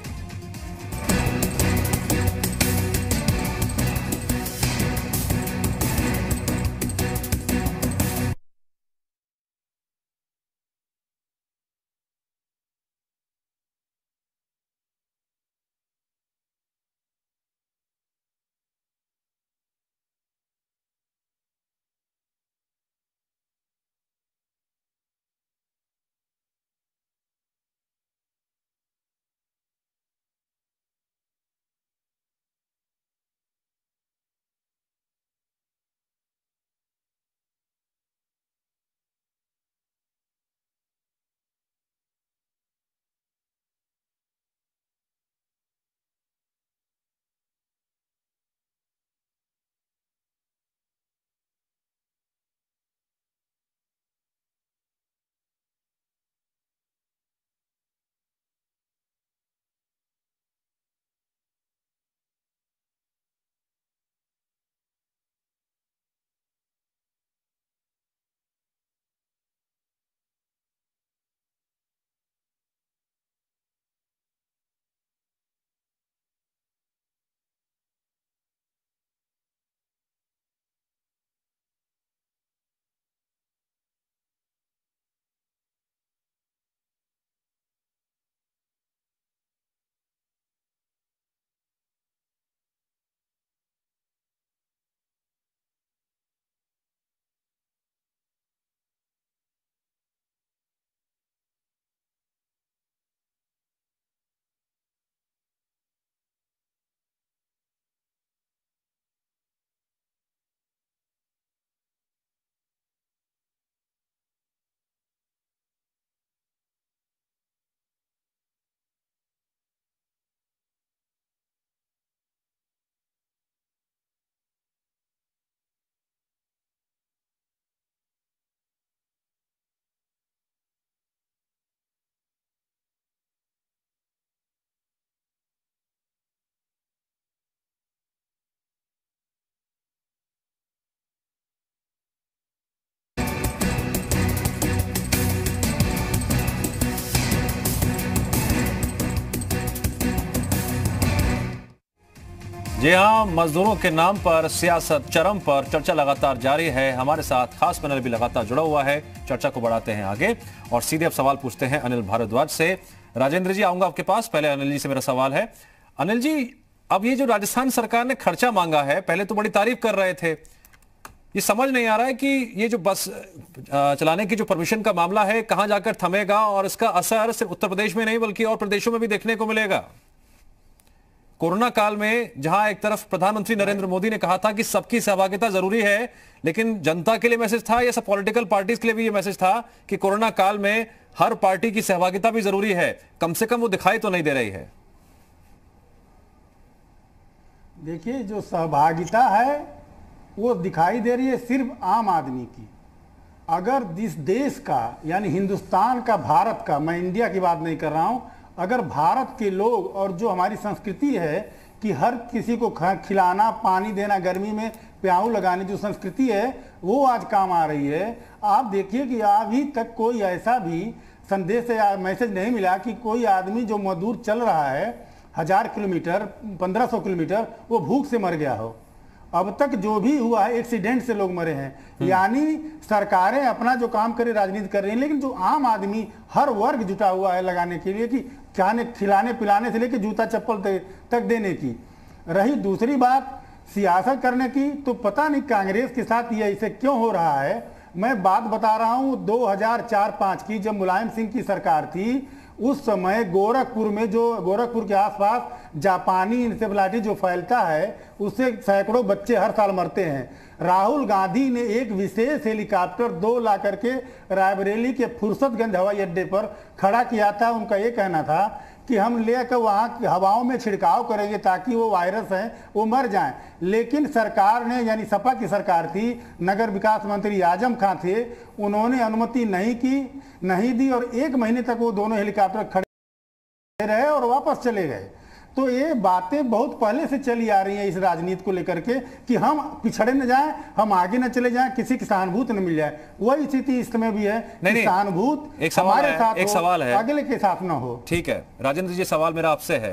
जी हाँ, मजदूरों के नाम पर सियासत चरम पर, चर्चा लगातार जारी है। हमारे साथ खास पैनल भी लगातार जुड़ा हुआ है। चर्चा को बढ़ाते हैं आगे और सीधे अब सवाल पूछते हैं अनिल भारद्वाज से। राजेंद्र जी, आऊंगा आपके पास। पहले अनिल जी से मेरा सवाल है। अनिल जी, अब ये जो राजस्थान सरकार ने खर्चा मांगा है, पहले तो बड़ी तारीफ कर रहे थे, ये समझ नहीं आ रहा है कि ये जो बस चलाने की जो परमिशन का मामला है कहां जाकर थमेगा और इसका असर सिर्फ उत्तर प्रदेश में नहीं बल्कि और प्रदेशों में भी देखने को मिलेगा। कोरोना काल में जहां एक तरफ प्रधानमंत्री नरेंद्र मोदी ने कहा था कि सबकी सहभागिता जरूरी है, लेकिन जनता के लिए मैसेज था, या सब पॉलिटिकल पार्टीज के लिए भी ये मैसेज था कि कोरोना काल में हर पार्टी की सहभागिता भी जरूरी है, कम से कम वो दिखाई तो नहीं दे रही है। देखिए, जो सहभागिता है वो दिखाई दे रही है सिर्फ आम आदमी की। अगर इस देश का, यानी हिंदुस्तान का, भारत का, मैं इंडिया की बात नहीं कर रहा हूं, अगर भारत के लोग और जो हमारी संस्कृति है कि हर किसी को खिलाना, पानी देना, गर्मी में प्याऊ लगाने जो संस्कृति है वो आज काम आ रही है। आप देखिए कि अभी तक कोई ऐसा भी संदेश या मैसेज नहीं मिला कि कोई आदमी जो मजदूर चल रहा है 1000 किलोमीटर, 1500 किलोमीटर, वो भूख से मर गया हो। अब तक जो भी हुआ है एक्सीडेंट से लोग मरे हैं। यानी सरकारें अपना जो काम करे राजनीति कर रही हैं, लेकिन जो आम आदमी हर वर्ग जुटा हुआ है लगाने के लिए कि खिलाने पिलाने से लेकर जूता चप्पल तक देने की। रही दूसरी बात सियासत करने की, तो पता नहीं कांग्रेस के साथ ये ऐसे क्यों हो रहा है। मैं बात बता रहा हूं 2004-05 की, जब मुलायम सिंह की सरकार थी, उस समय गोरखपुर में, जो गोरखपुर के आसपास जापानी इंसेफेलाइटिस जो फैलता है उससे सैकड़ों बच्चे हर साल मरते हैं। राहुल गांधी ने एक विशेष हेलीकॉप्टर 2 ला करके रायबरेली के फुर्सतगंज हवाई अड्डे पर खड़ा किया था। उनका ये कहना था कि हम लेकर वहाँ हवाओं में छिड़काव करेंगे ताकि वो वायरस हैं वो मर जाएं। लेकिन सरकार ने, यानी सपा की सरकार थी, नगर विकास मंत्री आजम खां थे, उन्होंने अनुमति नहीं दी और 1 महीने तक वो दोनों हेलीकॉप्टर खड़े रहे और वापस चले गए। तो ये बातें बहुत पहले से चली आ रही हैं इस राजनीति को लेकर के कि हम पिछड़े न जाएं, हम आगे न चले जाएं, किसी की सहानुभूति न मिल जाए। वही स्थिति इस समय भी है। सहानुभूति हमारे साथ एक सवाल है, अगले के साथ न हो। ठीक है राजेंद्र जी, सवाल मेरा आपसे है।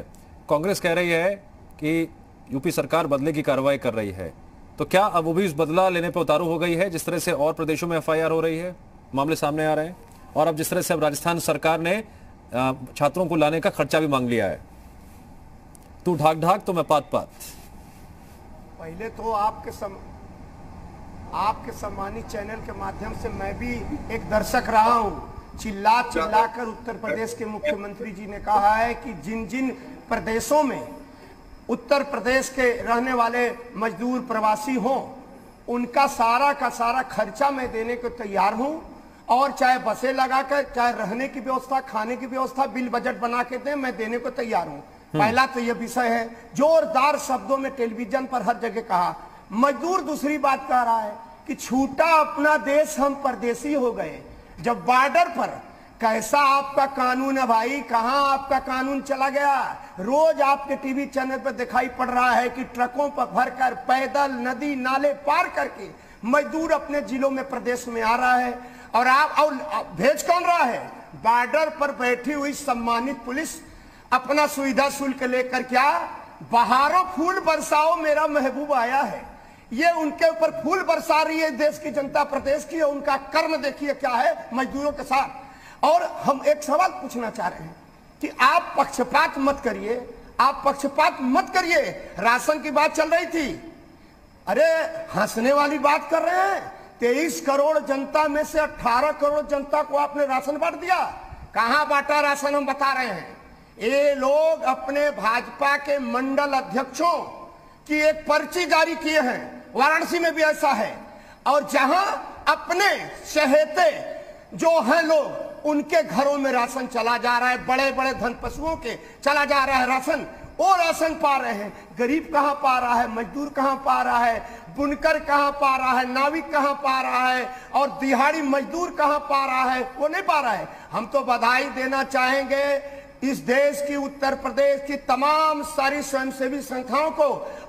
कांग्रेस कह रही है कि यूपी सरकार बदले की कार्रवाई कर रही है, तो क्या अब वो भी उस बदला लेने पर उतारू हो गई है? जिस तरह से और प्रदेशों में FIR हो रही है, मामले सामने आ रहे हैं, और अब जिस तरह से अब राजस्थान सरकार ने छात्रों को लाने का खर्चा भी मांग लिया है। तू ढाक ढाक तो मैं पात पात। पहले तो आपके सम्मानित चैनल के माध्यम से मैं भी एक दर्शक रहा हूं। चिल्ला कर उत्तर प्रदेश के मुख्यमंत्री जी ने कहा है कि जिन जिन प्रदेशों में उत्तर प्रदेश के रहने वाले मजदूर प्रवासी हों, उनका सारा का सारा खर्चा मैं देने को तैयार हूं, और चाहे बसें लगाकर, चाहे रहने की व्यवस्था, खाने की व्यवस्था, बिल बजट बना के दें, मैं देने को तैयार हूं। पहला तो यह विषय है, जोरदार शब्दों में टेलीविजन पर हर जगह कहा। मजदूर दूसरी बात कह रहा है कि छूटा अपना देश, हम परदेसी हो गए। जब बॉर्डर पर कैसा आपका कानून है भाई, कहां आपका कानून चला गया? रोज आपके टीवी चैनल पर दिखाई पड़ रहा है कि ट्रकों पर भरकर पैदल नदी नाले पार करके मजदूर अपने जिलों में, प्रदेश में आ रहा है। और आप भेज कौन रहा है? बॉर्डर पर बैठी हुई सम्मानित पुलिस अपना सुविधा शुल्क लेकर, क्या बहारों फूल बरसाओ मेरा महबूब आया है, ये उनके ऊपर फूल बरसा रही है देश की जनता, प्रदेश की। उनका कर्म देखिए क्या है मजदूरों के साथ। और हम एक सवाल पूछना चाह रहे हैं कि आप पक्षपात मत करिए, आप पक्षपात मत करिए। राशन की बात चल रही थी, अरे हंसने वाली बात कर रहे हैं। 23 करोड़ जनता में से 18 करोड़ जनता को आपने राशन बांट दिया। कहां बांटा राशन, हम बता रहे हैं। ये लोग अपने भाजपा के मंडल अध्यक्षों की एक पर्ची जारी किए हैं, वाराणसी में भी ऐसा है। और जहां अपने चहेते जो हैं लोग, उनके घरों में राशन चला जा रहा है, बड़े बड़े धनपशुओं के चला जा रहा है राशन, वो राशन पा रहे हैं। गरीब कहां पा रहा है, मजदूर कहां पा रहा है, बुनकर कहां पा रहा है, नाविक कहां पा रहा है, और दिहाड़ी मजदूर कहां पा रहा है? वो नहीं पा रहा है। हम तो बधाई देना चाहेंगे इस देश की, उत्तर प्रदेश की तमाम सारी स्वयंसेवी संस्थाओं को,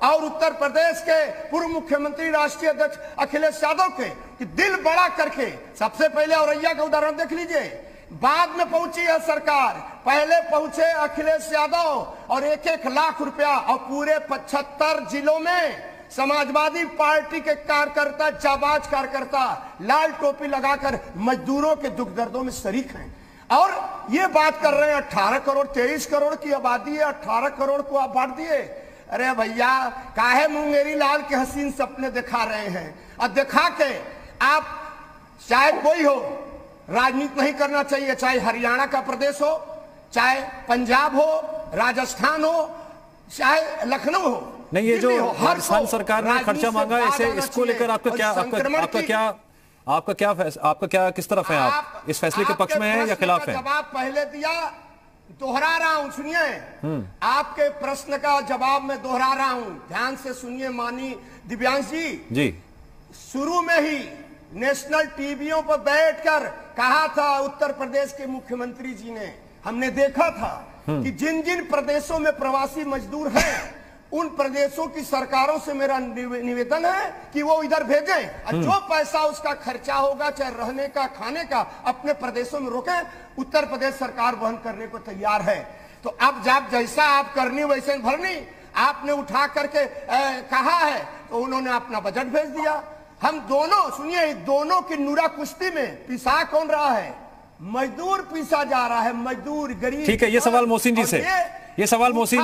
और उत्तर प्रदेश के पूर्व मुख्यमंत्री राष्ट्रीय अध्यक्ष अखिलेश यादव के, कि दिल बड़ा करके, सबसे पहले औरैया का उदाहरण देख लीजिए। बाद में पहुंची है सरकार। पहले पहुंचे अखिलेश यादव और 1-1 लाख रुपया, और पूरे 75 जिलों में समाजवादी पार्टी के कार्यकर्ता, जाबाज कार्यकर्ता लाल टोपी लगाकर मजदूरों के दुख दर्दों में शरीक हैं। और ये बात कर रहे हैं 18 करोड़ 23 करोड़ की आबादी है, 18 करोड़ को आप बांट दिए। अरे भैया, काहे मुंगेरी लाल के हसीन सपने दिखा रहे हैं? और दिखा के आप, चाहे कोई हो, राजनीति नहीं करना चाहिए, चाहे हरियाणा का प्रदेश हो, चाहे पंजाब हो, राजस्थान हो, चाहे लखनऊ हो। नहीं, ये जो राजस्थान सरकार ने खर्चा मांगा, इसे इसको लेकर आपका क्या किस तरफ है? आप इस फैसले के पक्ष में हैं या खिलाफ हैं? जवाब पहले दिया, दोहरा रहा हूं, सुनिए। आपके प्रश्न का जवाब मैं दोहरा रहा हूं, ध्यान से सुनिए माननीय दिव्यांश जी। शुरू में ही नेशनल टीवियों पर बैठकर कहा था उत्तर प्रदेश के मुख्यमंत्री जी ने, हमने देखा था कि जिन जिन प्रदेशों में प्रवासी मजदूर हैं, उन प्रदेशों की सरकारों से मेरा निवेदन है कि वो इधर भेजें, और जो पैसा उसका खर्चा होगा, चाहे रहने का, खाने का, अपने प्रदेशों में रोकें। उत्तर प्रदेश सरकार वहन करने को तैयार है। तो अब जब जैसा आप करनी वैसे भरनी, आपने उठा करके कहा है, तो उन्होंने अपना बजट भेज दिया। हम दोनों, सुनिए, दोनों की नूरा कुश्ती में पिसा कौन रहा है? मजदूर पिसा जा रहा है, मजदूर, गरीब। ठीक है, ये सवाल मोहसिन जी से, ये सवाल मोहसिन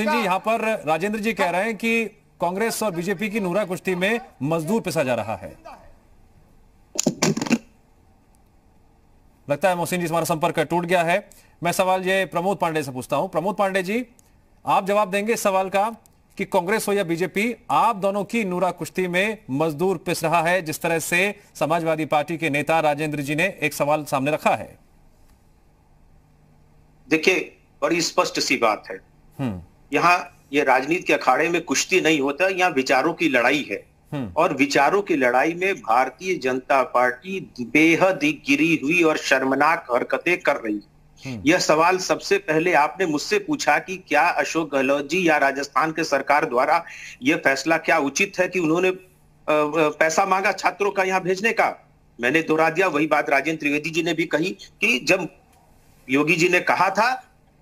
जी यहाँ पर राजेंद्र जी कह रहे हैं कि कांग्रेस और बीजेपी की नूरा कुश्ती में मजदूर पिसा जा रहा है। लगता है मोहसिन जी हमारा संपर्क टूट गया है। मैं सवाल ये प्रमोद पांडे से पूछता हूं। प्रमोद पांडे जी, आप जवाब देंगे इस सवाल का कि कांग्रेस हो या बीजेपी, आप दोनों की नूरा कुश्ती में मजदूर पिस रहा है, जिस तरह से समाजवादी पार्टी के नेता राजेंद्र जी ने एक सवाल सामने रखा है। देखिए, बड़ी स्पष्ट सी बात है, यहाँ ये राजनीति के अखाड़े में कुश्ती नहीं होता, यहाँ विचारों की लड़ाई है। और विचारों की लड़ाई में भारतीय जनता पार्टी बेहद ही गिरी हुई और शर्मनाक हरकतें कर रही है। यह सवाल सबसे पहले आपने मुझसे पूछा कि क्या अशोक गहलोत जी या राजस्थान के सरकार द्वारा यह फैसला क्या उचित है कि उन्होंने पैसा मांगा छात्रों का यहाँ भेजने का। मैंने दोहरा दिया वही बात राजेंद्र त्रिवेदी जी ने भी कही कि जब योगी जी ने कहा था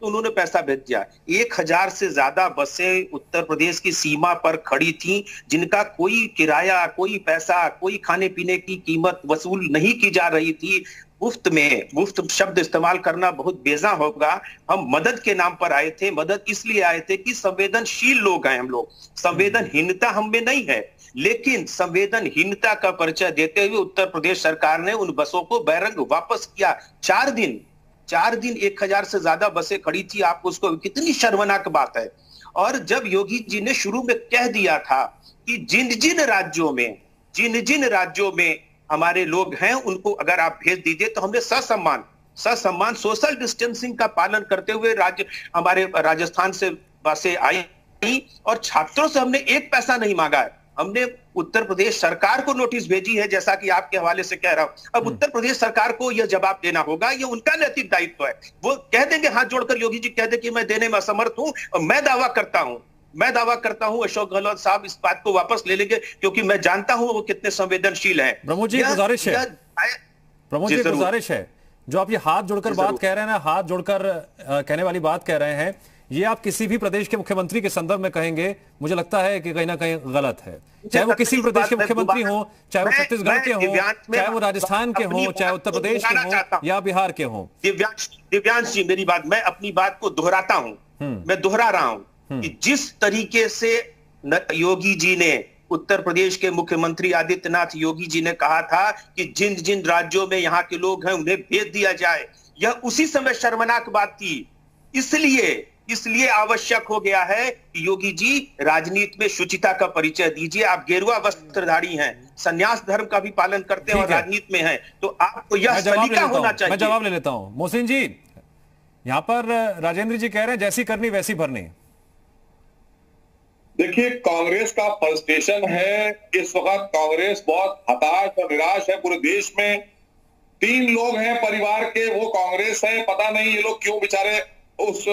तो उन्होंने पैसा भेज दिया। 1000 से ज्यादा बसें उत्तर प्रदेश की सीमा पर खड़ी थी, जिनका कोई किराया, कोई पैसा, कोई खाने पीने की कीमत वसूल नहीं की जा रही थी। मुफ्त में, मुफ्त शब्द इस्तेमाल करना बहुत बेजा होगा। हम मदद के नाम पर आए थे, मदद इसलिए आए थे कि संवेदनशील लोग हैं हम लोग, संवेदनहीनता हम में नहीं है। लेकिन संवेदनहीनता का परिचय देते हुए उत्तर प्रदेश सरकार ने उन बसों को बैरंग वापस किया। 4 दिन 1000 से ज्यादा बसें खड़ी थी। आपको उसको कितनी शर्मनाक बात है। और जब योगी जी ने शुरू में कह दिया था कि जिन जिन राज्यों में हमारे लोग हैं उनको अगर आप भेज दीजिए, तो हमने ससम्मान सोशल डिस्टेंसिंग का पालन करते हुए हमारे राजस्थान से बसें आई और छात्रों से हमने एक पैसा नहीं मांगा है। हमने उत्तर प्रदेश सरकार को नोटिस भेजी है, जैसा कि आपके हवाले से कह रहा हूं। अब उत्तर प्रदेश सरकार को यह जवाब देना होगा, यह उनका नैतिक दायित्व है। वो कह देंगे, हाथ जोड़कर योगी जी कह दे कि मैं देने में असमर्थ हूं, और मैं दावा करता हूं अशोक गहलोत साहब इस बात को वापस ले लेंगे, क्योंकि मैं जानता हूं वो कितने संवेदनशील हैं। प्रमोद जी, गुजारिश है, जो आप ये हाथ जोड़कर बात कह रहे हैं ना, हाथ जोड़कर कहने वाली बात कह रहे हैं, ये आप किसी भी प्रदेश के मुख्यमंत्री के संदर्भ में कहेंगे, मुझे लगता है कि कहीं ना कहीं गलत है। चाहे वो किसी भी प्रदेश के मुख्यमंत्री हो, चाहे वो छत्तीसगढ़ के हो, चाहे वो राजस्थान के हो, चाहे उत्तर प्रदेश के हो या बिहार के हो। दिव्यांश जी, मेरी बात, मैं अपनी बात को दोहराता हूं, मैं दोहरा रहा हूं कि जिस तरीके से योगी जी ने, उत्तर प्रदेश के मुख्यमंत्री आदित्यनाथ योगी जी ने कहा था कि जिन जिन राज्यों में यहाँ के लोग हैं उन्हें भेज दिया जाए, यह उसी समय शर्मनाक बात थी। इसलिए आवश्यक हो गया है कि योगी जी राजनीति में शुचिता का परिचय दीजिए। आप गेरुआ वस्त्रधारी हैं, संन्यास धर्म का भी पालन करते हैं और राजनीति में हैं, तो आपको यह सलीका होना चाहिए। मैं जवाब ले लेता हूं। मोहसिन जी, यहां पर राजेंद्र जी कह रहे हैं जैसी करनी वैसी भरनी। देखिए, कांग्रेस का फ्रस्ट्रेशन है इस वक्त। कांग्रेस बहुत हताश और निराश है। पूरे देश में 3 लोग हैं परिवार के, वो कांग्रेस है। पता नहीं ये लोग क्यों बेचारे उस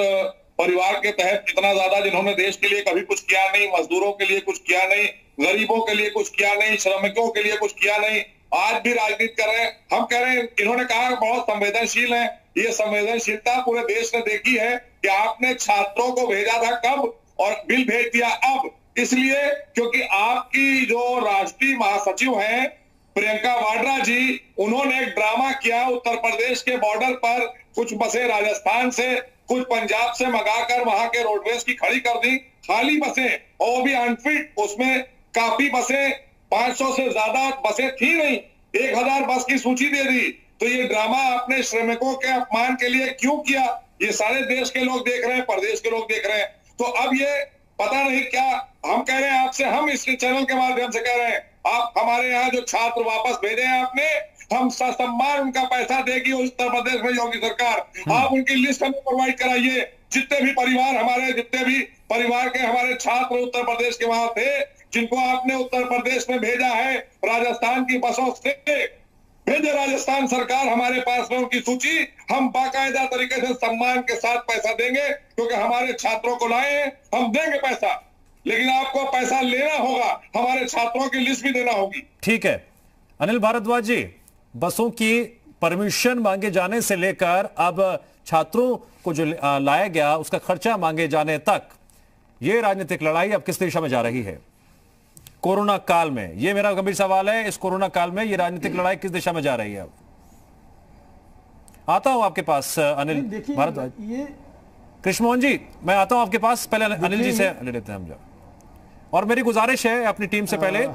परिवार के तहत इतना ज्यादा, जिन्होंने देश के लिए कभी कुछ किया नहीं, मजदूरों के लिए कुछ किया नहीं, गरीबों के लिए कुछ किया नहीं, श्रमिकों के लिए कुछ किया नहीं, आज भी राजनीति कर रहे हैं। हम कह रहे हैं, इन्होंने कहा बहुत संवेदनशील है, ये संवेदनशीलता पूरे देश ने देखी है कि आपने छात्रों को भेजा था कब और बिल भेज दिया अब, इसलिए क्योंकि आपकी जो राष्ट्रीय महासचिव हैं प्रियंका वाड्रा जी, उन्होंने एक ड्रामा किया। उत्तर प्रदेश के बॉर्डर पर कुछ बसें राजस्थान से, कुछ पंजाब से मंगाकर वहां के रोडवेज की खड़ी कर दी, खाली बसें, और वो भी अनफिट। उसमें काफी बसें, 500 से ज्यादा बसें थी नहीं, 1000 बस की सूची दे दी। तो ये ड्रामा आपने श्रमिकों के अपमान के लिए क्यों किया? ये सारे देश के लोग देख रहे हैं, प्रदेश के लोग देख रहे हैं। तो अब ये पता नहीं क्या हम कह रहे हैं आपसे, हम इस चैनल के माध्यम से कह रहे हैं, आप हमारे यहाँ जो छात्र वापस भेजे हैं आपने, हम ससम्मान उनका पैसा देगी उत्तर प्रदेश में योगी सरकार। आप उनकी लिस्ट हमें प्रोवाइड कराइए, जितने भी परिवार हमारे, जितने भी परिवार के हमारे छात्र उत्तर प्रदेश के वहां थे, जिनको आपने उत्तर प्रदेश में भेजा है राजस्थान की बसों से, भेजे राजस्थान सरकार हमारे पास में उनकी सूची, हम बाकायदा तरीके से सम्मान के साथ पैसा देंगे, क्योंकि हमारे छात्रों को लाए हैं, हम देंगे पैसा, लेकिन आपको पैसा लेना होगा, हमारे छात्रों की लिस्ट भी देना होगी। ठीक है अनिल भारद्वाज जी, बसों की परमिशन मांगे जाने से लेकर अब छात्रों को जो लाया गया उसका खर्चा मांगे जाने तक, ये राजनीतिक लड़ाई अब किस दिशा में जा रही है कोरोना काल में? ये मेरा गंभीर सवाल है। इस कोरोना काल में ये राजनीतिक लड़ाई किस दिशा में जा रही है? अब आता हूं आपके पास अनिल भारद्वाज। ये कृष्ण मोहन जी, मैं आता हूं आपके पास, पहले अनिल जी से ले लेते हैं हम। और मेरी गुजारिश है अपनी टीम से पहले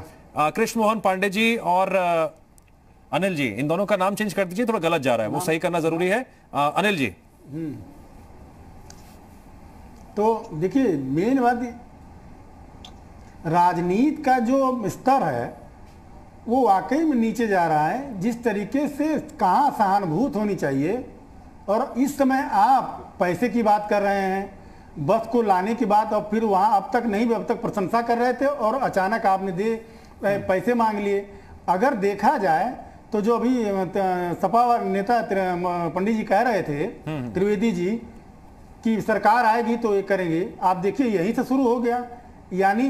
कृष्ण मोहन पांडे जी और अनिल जी, इन दोनों का नाम चेंज कर दीजिए, थोड़ा गलत जा रहा है, वो सही करना जरूरी है। अनिल जी। तो देखिए, मेन बात राजनीति का जो स्तर है वो वाकई में नीचे जा रहा है। जिस तरीके से कहाँ सहानुभूति होनी चाहिए, और इस समय आप पैसे की बात कर रहे हैं, बस को लाने की बात, और फिर वहाँ अब तक प्रशंसा कर रहे थे और अचानक आपने पैसे मांग लिए। अगर देखा जाए तो जो अभी सपा नेता पंडित जी कह रहे थे, त्रिवेदी जी, कि सरकार आएगी तो ये करेंगे, आप देखिए यहीं से शुरू हो गया। यानी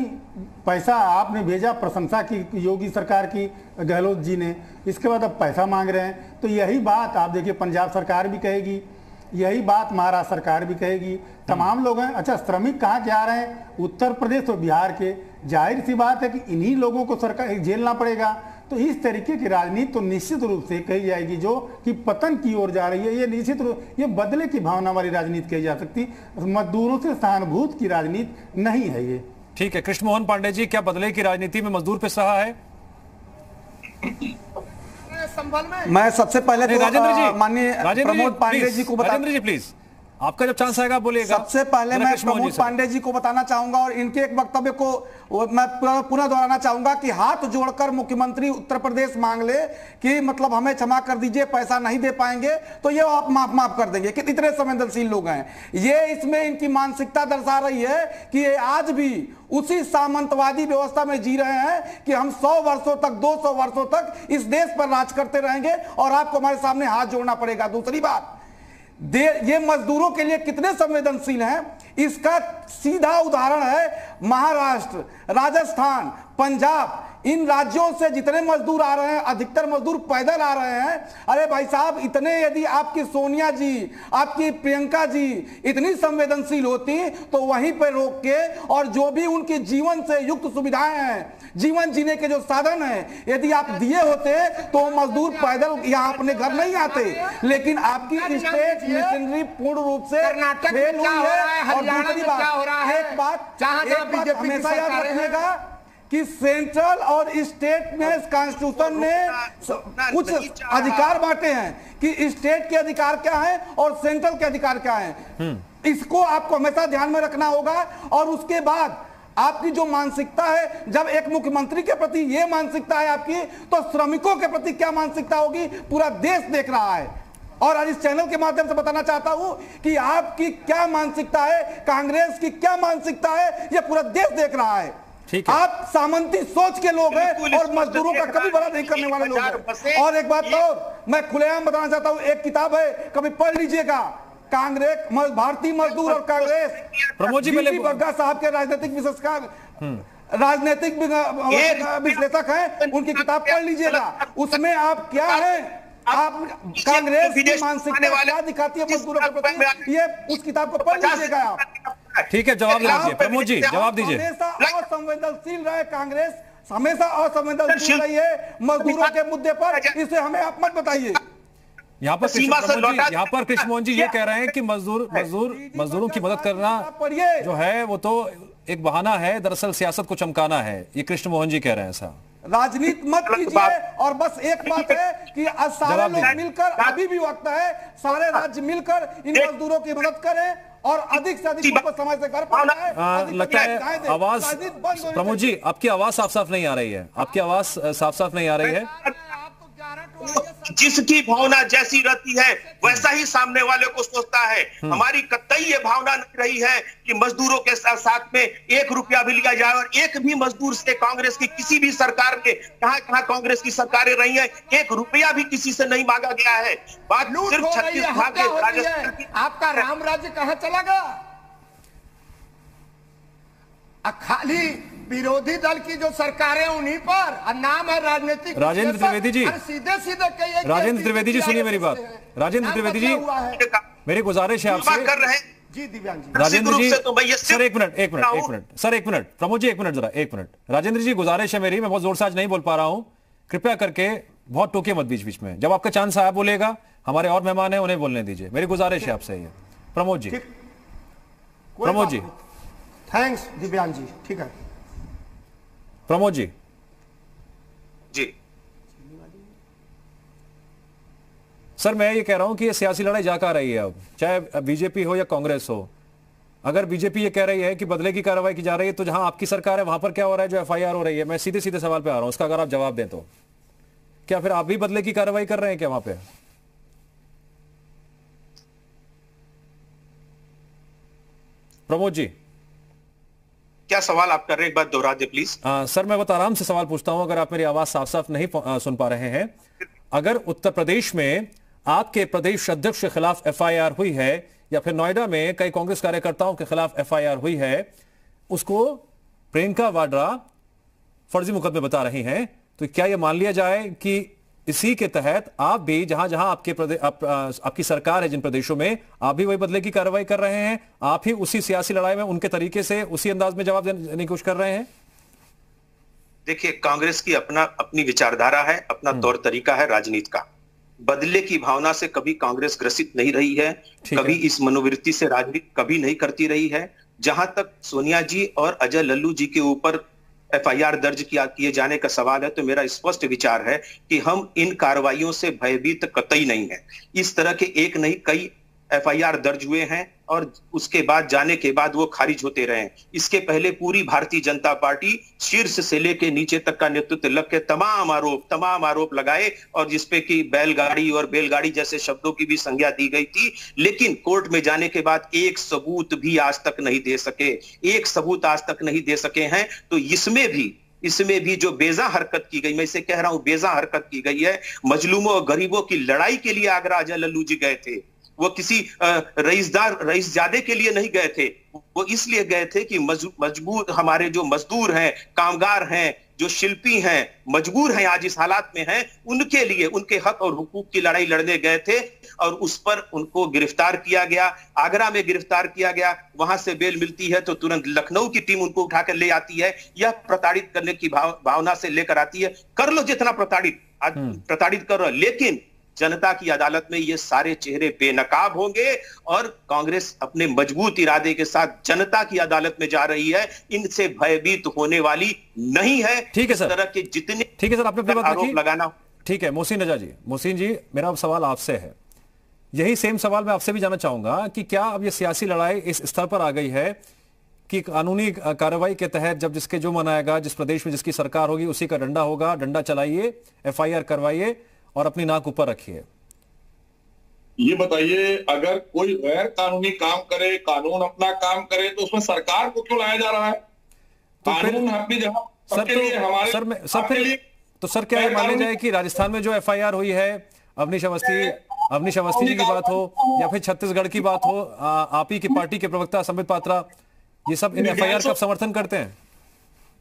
पैसा आपने भेजा, प्रशंसा की योगी सरकार की, गहलोत जी ने, इसके बाद अब पैसा मांग रहे हैं। तो यही बात आप देखिए पंजाब सरकार भी कहेगी, यही बात महाराष्ट्र सरकार भी कहेगी, तमाम लोग हैं। अच्छा, श्रमिक कहाँ के आ रहे हैं? उत्तर प्रदेश और बिहार के। जाहिर सी बात है कि इन्हीं लोगों को सरकार झेलना पड़ेगा। तो इस तरीके की राजनीति तो निश्चित रूप से कही जाएगी जो कि पतन की ओर जा रही है। ये निश्चित रूप, ये बदले की भावना वाली राजनीति कही जा सकती, मजदूरों से सहानुभूति की राजनीति नहीं है ये। ठीक है कृष्ण मोहन पांडे जी, क्या बदले की राजनीति में मजदूर पे सहा है? मैं सबसे पहले तो राजेंद्र जी, माननीय प्रमोद पांडे जी को राजेंद्र जी प्लीज, आपका जब चांस आएगा बोलिएगा। सबसे पहले मैं प्रमोद पांडे जी को बताना चाहूंगा और इनके एक वक्तव्य को मैं पुनः दोहराना चाहूंगा कि हाथ जोड़कर मुख्यमंत्री उत्तर प्रदेश मांग ले कि मतलब हमें क्षमा कर दीजिए, पैसा नहीं दे पाएंगे, तो ये आप माफ कर देंगे। कि इतने संवेदनशील लोग हैं ये, इसमें इनकी मानसिकता दर्शा रही है कि ये आज भी उसी सामंतवादी व्यवस्था में जी रहे हैं कि हम 100 वर्षों तक, 200 वर्षों तक इस देश पर राज करते रहेंगे और आपको हमारे सामने हाथ जोड़ना पड़ेगा। दूसरी बात, ये मजदूरों के लिए कितने संवेदनशील हैं, इसका सीधा उदाहरण है महाराष्ट्र, राजस्थान, पंजाब। इन राज्यों से जितने मजदूर आ रहे हैं, अधिकतर मजदूर पैदल आ रहे हैं। अरे भाई साहब, इतने यदि आपकी सोनिया जी, आपकी प्रियंका जी इतनी संवेदनशील होती तो वहीं पर रोक के, और जो भी उनकी जीवन से युक्त सुविधाएं हैं, जीवन जीने के जो साधन हैं, यदि आप दिए होते तो मजदूर पैदल यहाँ अपने घर नहीं आते। लेकिन आपकी स्टेट मिशनरी पूर्ण रूप से फेल हुई है। और दूसरी बात, एक बात हमेशा याद रखिएगा कि सेंट्रल और स्टेट में कॉन्स्टिट्यूशन ने कुछ अधिकार बांटे हैं कि स्टेट के अधिकार क्या हैं और सेंट्रल के अधिकार क्या हैं। इसको आपको हमेशा ध्यान में रखना होगा। और उसके बाद आपकी जो मानसिकता है, जब एक मुख्यमंत्री के प्रति ये मानसिकता है आपकी, तो श्रमिकों के प्रति क्या मानसिकता होगी पूरा देश देख रहा है। और आज इस चैनल के माध्यम से बताना चाहता हूं कि आपकी क्या मानसिकता है, कांग्रेस की क्या मानसिकता है, यह पूरा देश देख रहा है। आप सामंती सोच के लोग हैं और मजदूरों का कभी बड़ा नहीं करने वाले लोग हैं। और एक बात और मैं खुलेआम बताना चाहता हूं, एक किताब है, कभी पढ़ लीजिएगा, कांग्रेस, भारतीय मजदूर और कांग्रेस, प्रमोद जी, बग्गा साहब के राजनीतिक विशेषज्ञ राजनीतिक विश्लेषक हैं, उनकी किताब पढ़ लीजिएगा। उसमें आप क्या हैं, आप कांग्रेस की मानसिकता क्या दिखाती है मजदूरों के प्रति, ये उस किताब को पढ़ लीजिएगा आप। ठीक है, जवाब दीजिए प्रमोद जी, जवाब दीजिए। हमेशा असंवेदनशील रहे कांग्रेस, हमेशा असंवेदनशील रही है मजदूरों के मुद्दे पर, इसे हमें आप मत बताइए। यहाँ पर कृष्ण मोहन जी ये कह रहे हैं कि मजदूरों की मदद करना जो है वो तो एक बहाना है, दरअसल सियासत को चमकाना है, ये कृष्ण मोहन जी कह रहे हैं ऐसा। राजनीति मत कीजिए। और बस एक बात है कि आज सारे लोग मिलकर, अभी भी वक्त है, सारे राज्य मिलकर इन मजदूरों की मदद करें और अधिक से अधिक उनको समय से घर पहुंचाएं। लगता है आवाज, प्रमोद जी आपकी आवाज साफ साफ नहीं आ रही है, आपकी आवाज साफ साफ नहीं आ रही है। जिसकी भावना जैसी रहती है वैसा ही सामने वाले को सोचता है। हमारी कतई ये भावना नहीं रही है कि मजदूरों के साथ में 1 रुपया भी लिया जाए, और एक भी मजदूर से कांग्रेस की किसी भी सरकार ने, कहां कांग्रेस की सरकारें रही हैं, 1 रुपया भी किसी से नहीं मांगा गया है। बात सिर्फ छत्तीसगढ़ के राजस्थान की। आपका राम राज्य कहां चला गया? खाली विरोधी दल की जो सरकारें उन्हीं पर, नाम है राजनीतिक। राजेंद्र त्रिवेदी जी, सीधे सीधे कहिए। राजेंद्र त्रिवेदी जी सुनिए मेरी बात। राजेंद्र त्रिवेदी जी, मेरी गुजारिश है आपसे। कर रहे हैं जी दिव्यांग जी, राजेंद्र जी सर एक minute sir, 1 minute Pramod ji, 1 minute जरा, 1 मिनट। राजेंद्र जी गुजारिश है मेरी, मैं बहुत जोर से आज नहीं बोल पा रहा हूं, कृपया करके बहुत टोके मत बीच बीच में। जब आपका चांस आया बोलेगा, हमारे और मेहमान है उन्हें बोलने दीजिए, मेरी गुजारिश है आपसे ये। प्रमोद जी, प्रमोद जी, थैंक्स दिव्यांग जी, ठीक है। प्रमोद जी जी सर, मैं ये कह रहा हूं कि ये सियासी लड़ाई जा कहां रही है अब, चाहे बीजेपी हो या कांग्रेस हो। अगर बीजेपी ये कह रही है कि बदले की कार्रवाई की जा रही है, तो जहां आपकी सरकार है वहां पर क्या हो रहा है जो एफआईआर हो रही है? मैं सीधे सीधे सवाल पे आ रहा हूं, उसका अगर आप जवाब दें तो। क्या फिर आप भी बदले की कार्रवाई कर रहे हैं क्या वहां पे? प्रमोद जी, क्या सवाल आप कर रहे हैं, एक बार दोहरा दे प्लीज। सर मैं बहुत आराम से सवाल पूछता हूं, अगर आप मेरी आवाज साफ साफ नहीं सुन पा रहे हैं। अगर उत्तर प्रदेश में आपके प्रदेश अध्यक्ष के खिलाफ एफआईआर हुई है, या फिर नोएडा में कई कांग्रेस कार्यकर्ताओं के खिलाफ एफआईआर हुई है, उसको प्रियंका वाड्रा फर्जी मुकदमे बता रही हैं, तो क्या यह मान लिया जाए कि इसी के तहत आप भी जहां जहां आपकी सरकार है जिन प्रदेशों में, आप भी वही बदले की कार्रवाई कर रहे हैं, आप ही उसी सियासी लड़ाई में उनके तरीके से उसी अंदाज में जवाब देने की कोशिश कर रहे हैं? देखिए, कांग्रेस की अपनी विचारधारा है, अपना तौर तरीका है राजनीति का। बदले की भावना से कभी कांग्रेस ग्रसित नहीं रही है, कभी इस मनोवृत्ति से राजनीति कभी नहीं करती रही है। जहां तक सोनिया जी और अजय लल्लू जी के ऊपर एफआईआर दर्ज किए जाने का सवाल है, तो मेरा स्पष्ट विचार है कि हम इन कार्रवाइयों से भयभीत कतई नहीं है। इस तरह के एक नहीं कई एफआईआर दर्ज हुए हैं और उसके बाद जाने के बाद वो खारिज होते रहे। इसके पहले पूरी भारतीय जनता पार्टी शीर्ष से लेकर नीचे तक का नेतृत्व लग के तमाम आरोप लगाए, और जिसपे कि बैलगाड़ी और बेलगाड़ी जैसे शब्दों की भी संज्ञा दी गई थी, लेकिन कोर्ट में जाने के बाद एक सबूत भी आज तक नहीं दे सके, हैं। तो इसमें भी जो बेजा हरकत की गई, मैं इसे कह रहा हूं बेजा हरकत की गई है। मजलूमों और गरीबों की लड़ाई के लिए आगरा अजय लल्लू जी गए थे, वो किसी रईसजादे के लिए नहीं गए थे, वो इसलिए गए थे कि मजबूर हमारे जो मजदूर हैं, कामगार हैं, जो शिल्पी हैं, मजबूर हैं, आज इस हालात में हैं, उनके लिए उनके हक और हुकूक की लड़ाई लड़ने गए थे, और उस पर उनको गिरफ्तार किया गया। आगरा में गिरफ्तार किया गया, वहां से बेल मिलती है तो तुरंत लखनऊ की टीम उनको उठाकर ले आती है, यह प्रताड़ित करने की भावना से लेकर आती है। कर लो जितना प्रताड़ित कर लो, लेकिन जनता की अदालत में ये सारे चेहरे बेनकाब होंगे, और कांग्रेस अपने मजबूत इरादे के साथ जनता की अदालत में जा रही है, इनसे भयभीत होने वाली नहीं है। ठीक है सर, तरह के जितने ठीक है सर, आपने अपनी बात आरोप लगाना। ठीक है मोहसिन रजा जी, मोहसिन जी मेरा सवाल आपसे है, यही सेम सवाल मैं आपसे भी जानना चाहूंगा कि क्या अब ये सियासी लड़ाई इस स्तर पर आ गई है कि कानूनी कार्रवाई के तहत जब जिसके जो मनाएगा, जिस प्रदेश में जिसकी सरकार होगी उसी का डंडा होगा, डंडा चलाइए, एफआईआर करवाइए और अपनी नाक ऊपर रखिए? ये बताइए, अगर कोई गैर कानूनी काम करे, कानून अपना काम करे, तो उसमें सरकार को क्यों लाया जा रहा है? तो कानून अपनी जगह सर क्या ये मान जाए कि राजस्थान में जो एफआईआर हुई है, अवनीश अवस्थी जी की बात हो या फिर छत्तीसगढ़ की बात हो, आप ही की पार्टी के प्रवक्ता संबित पात्रा, ये सब इन एफआईआर का समर्थन करते हैं?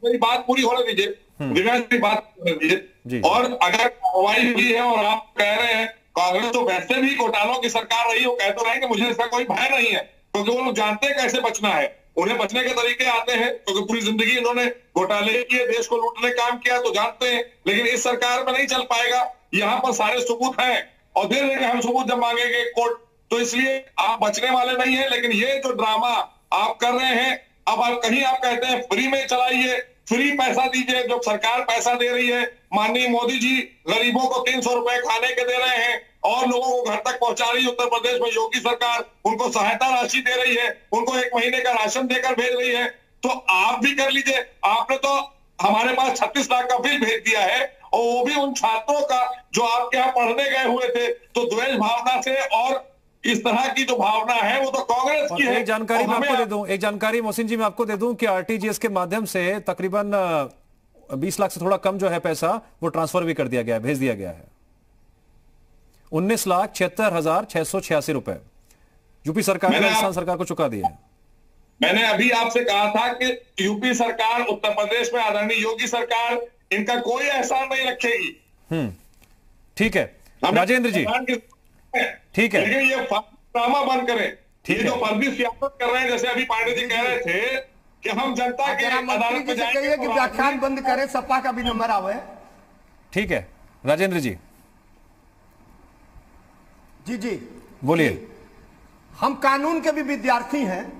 मेरी बात पूरी होने दीजिए, दिव्यांश की बात होने दीजिए। और अगर कार्रवाई हुई है और आप कह रहे हैं कांग्रेस तो वैसे भी घोटालों की सरकार रही, वो कह तो रहे हैं कि मुझे इसका कोई भय नहीं है, क्योंकि वो लोग जानते हैं कैसे बचना है, उन्हें बचने के तरीके आते हैं, क्योंकि पूरी जिंदगी इन्होंने घोटाले किए, देश को लूटने काम किया, तो जानते हैं। लेकिन इस सरकार में नहीं चल पाएगा, यहाँ पर सारे सबूत हैं और दे देंगे हम सबूत जब मांगेंगे कोर्ट। तो इसलिए आप बचने वाले नहीं है। लेकिन ये जो ड्रामा आप कर रहे हैं, अब आप कहीं आप कहते हैं फ्री में चलाइए, फ्री पैसा दीजिए, जो सरकार पैसा दे रही है, माननीय मोदी जी गरीबों को 300 रुपए खाने के दे रहे हैं और लोगों को घर तक पहुंचा रही है। उत्तर प्रदेश में योगी सरकार उनको सहायता राशि दे रही है, उनको 1 महीने का राशन देकर भेज रही है। तो आप भी कर लीजिए। आपने तो हमारे पास 36 लाख का बिल भेज दिया है, और वो भी उन छात्रों का जो आपके यहाँ पढ़ने गए हुए थे। तो द्वेष भावना से और इस तरह की जो भावना है वो तो कांग्रेस की है। एक जानकारी मैं आपको दे दूं, एक जानकारी मोहसिन जी मैं आपको दे दूं कि आरटीजीएस के माध्यम से तकरीबन 20 लाख से थोड़ा कम जो है पैसा वो ट्रांसफर भी कर दिया गया है, भेज दिया गया है। 19,76,686 रुपए यूपी सरकार ने राजस्थान सरकार को चुका दिया है। मैंने अभी आपसे कहा था कि यूपी सरकार, उत्तर प्रदेश में आदरणीय योगी सरकार, इनका कोई एहसान नहीं रखेगी। ठीक है राजेंद्र जी, ठीक है, लेकिन ये ड्रामा बंद करें। ये जो फर्जी सियासत कर रहे हैं, जैसे अभी पांडे जी कह रहे थे कि हम जनता के अदालत में जाएंगे कि व्याख्यान बंद करें, सपा का भी नंबर आवे। ठीक है राजेंद्र जी, जी जी बोलिए। हम कानून के भी विद्यार्थी हैं,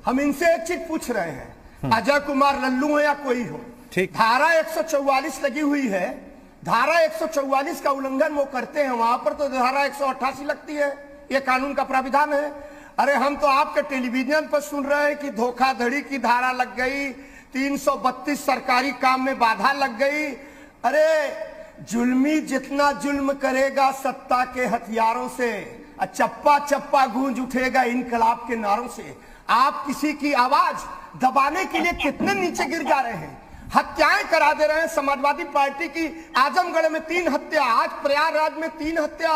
हम इनसे एक चीज पूछ रहे हैं, अजय कुमार लल्लू हो या कोई हो, धारा 144 लगी हुई है, धारा 144 का उल्लंघन वो करते हैं, वहां पर तो धारा 188 लगती है। ये कानून का प्राविधान है। अरे हम तो आपके टेलीविजन पर सुन रहे हैं कि धोखाधड़ी की धारा लग गई, 332 सरकारी काम में बाधा लग गई। अरे जुल्मी जितना जुल्म करेगा सत्ता के हथियारों से, चप्पा चप्पा गूंज उठेगा इनकलाब के नारों से। आप किसी की आवाज दबाने के लिए कितने नीचे गिर जा रहे हैं, हत्याएं करा दे रहे हैं। समाजवादी पार्टी की आजमगढ़ में 3 हत्या, आज प्रयागराज में 3 हत्या,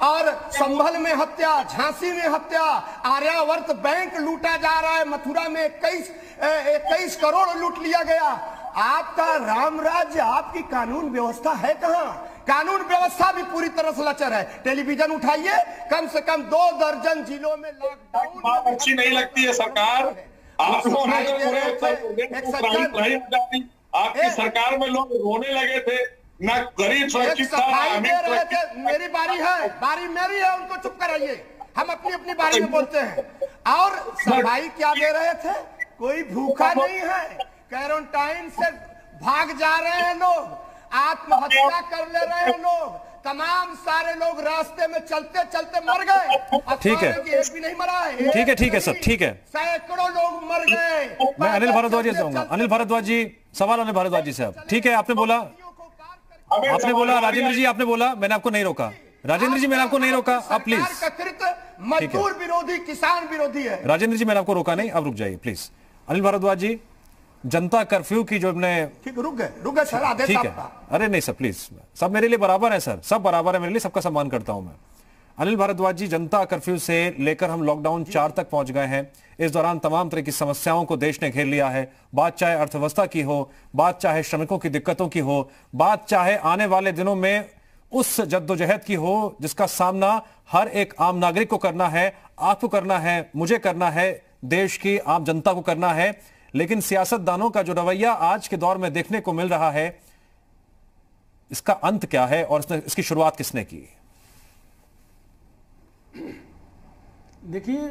और संभल में हत्या, झांसी में हत्या, आर्यावर्त बैंक लूटा जा रहा है, मथुरा में 21 करोड़ लूट लिया गया। आपका राम राज्य, आपकी कानून व्यवस्था है कहां? कानून व्यवस्था भी पूरी तरह से लचर है। टेलीविजन उठाइए, कम से कम 2 दर्जन जिलों में लॉकडाउन। अच्छी नहीं लगती है सरकार, आप लोगों ने आपकी सरकार में लोग रोने लगे थे, ना गरीब सुरक्षित था। मेरी बारी है, बारी मेरी है, उनको चुप कराइए, हम अपनी अपनी बारी में बोलते हैं। और सफाई क्या दे रहे थे? कोई भूखा नहीं है, क्वारंटाइन से भाग जा रहे हैं लोग, आत्महत्या कर ले रहे हैं लोग, तमाम सारे लोग रास्ते में चलते चलते मर गए। ठीक है, एक भी नहीं मरा है। ठीक है सर, ठीक है, सैकड़ों लोग मर गए। मैं अनिल भारद्वाज जी से जाऊंगा। अनिल भारद्वाज जी, सवाल अनिल भारद्वाज जी से आप। ठीक है, आपने बोला राजेंद्र जी, आपने बोला, मैंने आपको नहीं रोका। राजेंद्र जी मैंने आपको नहीं रोका, आप प्लीज। मजदूर विरोधी, किसान विरोधी है। राजेंद्र जी मैंने आपको रोका नहीं, अब रुक जाइए please. Anil Bhardwaj ji, Janata curfew की जो हमने, रुक गए सर, आदेश ठीक है। अरे नहीं सर प्लीज, सब मेरे लिए बराबर है सर, सब बराबर है मेरे लिए, सबका सम्मान करता हूं मैं। अनिल भारद्वाज जी, जनता कर्फ्यू से लेकर हम लॉकडाउन 4 तक पहुंच गए हैं। इस दौरान तमाम तरह की समस्याओं को देश ने घेर लिया है। बात चाहे अर्थव्यवस्था की हो, बात चाहे श्रमिकों की दिक्कतों की हो, बात चाहे आने वाले दिनों में उस जद्दोजहद की हो जिसका सामना हर एक आम नागरिक को करना है, आपको करना है, मुझे करना है, देश की आम जनता को करना है। लेकिन सियासतदानों का जो रवैया आज के दौर में देखने को मिल रहा है, इसका अंत क्या है और इसकी शुरुआत किसने की? देखिए,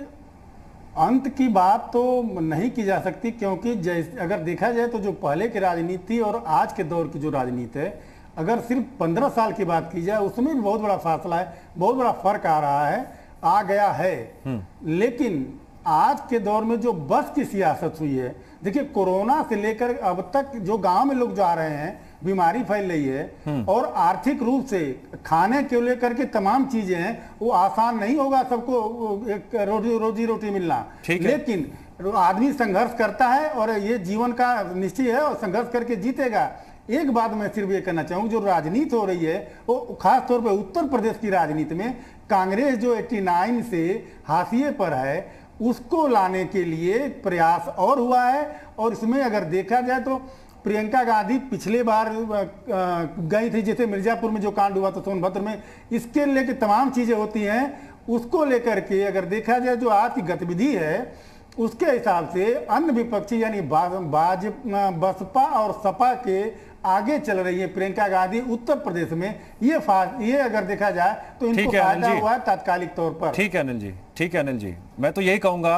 अंत की बात तो नहीं की जा सकती, क्योंकि जैसे अगर देखा जाए तो जो पहले की राजनीति और आज के दौर की जो राजनीति है, अगर सिर्फ 15 साल की बात की जाए उसमें भी बहुत बड़ा फासला है, बहुत बड़ा फर्क आ रहा है, आ गया है। लेकिन आज के दौर में जो बस की सियासत हुई है, देखिए कोरोना से लेकर अब तक जो गांव में लोग जा रहे हैं, बीमारी फैल रही है, और आर्थिक रूप से खाने के लेकर के तमाम चीजें हैं, वो आसान नहीं होगा सबको एक रोजी रोटी मिलना। लेकिन आदमी संघर्ष करता है और ये जीवन का निश्चय है और संघर्ष करके जीतेगा। एक बात मैं सिर्फ ये कहना चाहूँ, जो राजनीति हो रही है वो खास तौर पर उत्तर प्रदेश की राजनीति में कांग्रेस जो 89 से हाशिए पर है, उसको लाने के लिए प्रयास और हुआ है। और इसमें अगर देखा जाए तो प्रियंका गांधी पिछले बार गई थी, जैसे मिर्जापुर में जो कांड हुआ था सोनभद्र में, इसके लेके तमाम चीजें होती हैं, उसको लेकर के अगर देखा जाए जो आज की गतिविधि है उसके हिसाब से अन्य विपक्षी यानी बसपा और सपा के आगे चल रही है प्रियंका गांधी उत्तर प्रदेश में। ये अगर देखा जाए तो इनको फायदा हुआ है तात्कालिक तौर पर। ठीक है अनिल जी, ठीक है अनिल जी, मैं तो यही कहूंगा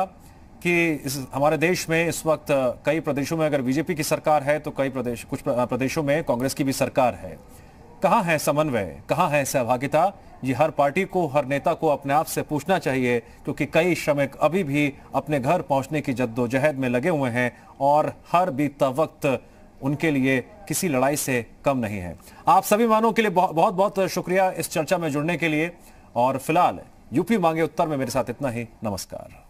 कि हमारे देश में इस वक्त कई प्रदेशों में अगर बीजेपी की सरकार है तो कुछ प्रदेशों में कांग्रेस की भी सरकार है। कहां है समन्वय, कहां है सहभागिता? ये हर पार्टी को, हर नेता को अपने आप से पूछना चाहिए, क्योंकि कई श्रमिक अभी भी अपने घर पहुंचने की जद्दोजहद में लगे हुए हैं और हर बीतता वक्त उनके लिए किसी लड़ाई से कम नहीं है। आप सभी मानों के लिए बहुत बहुत शुक्रिया इस चर्चा में जुड़ने के लिए। और फिलहाल यूपी मांगे उत्तर में मेरे साथ इतना ही। नमस्कार।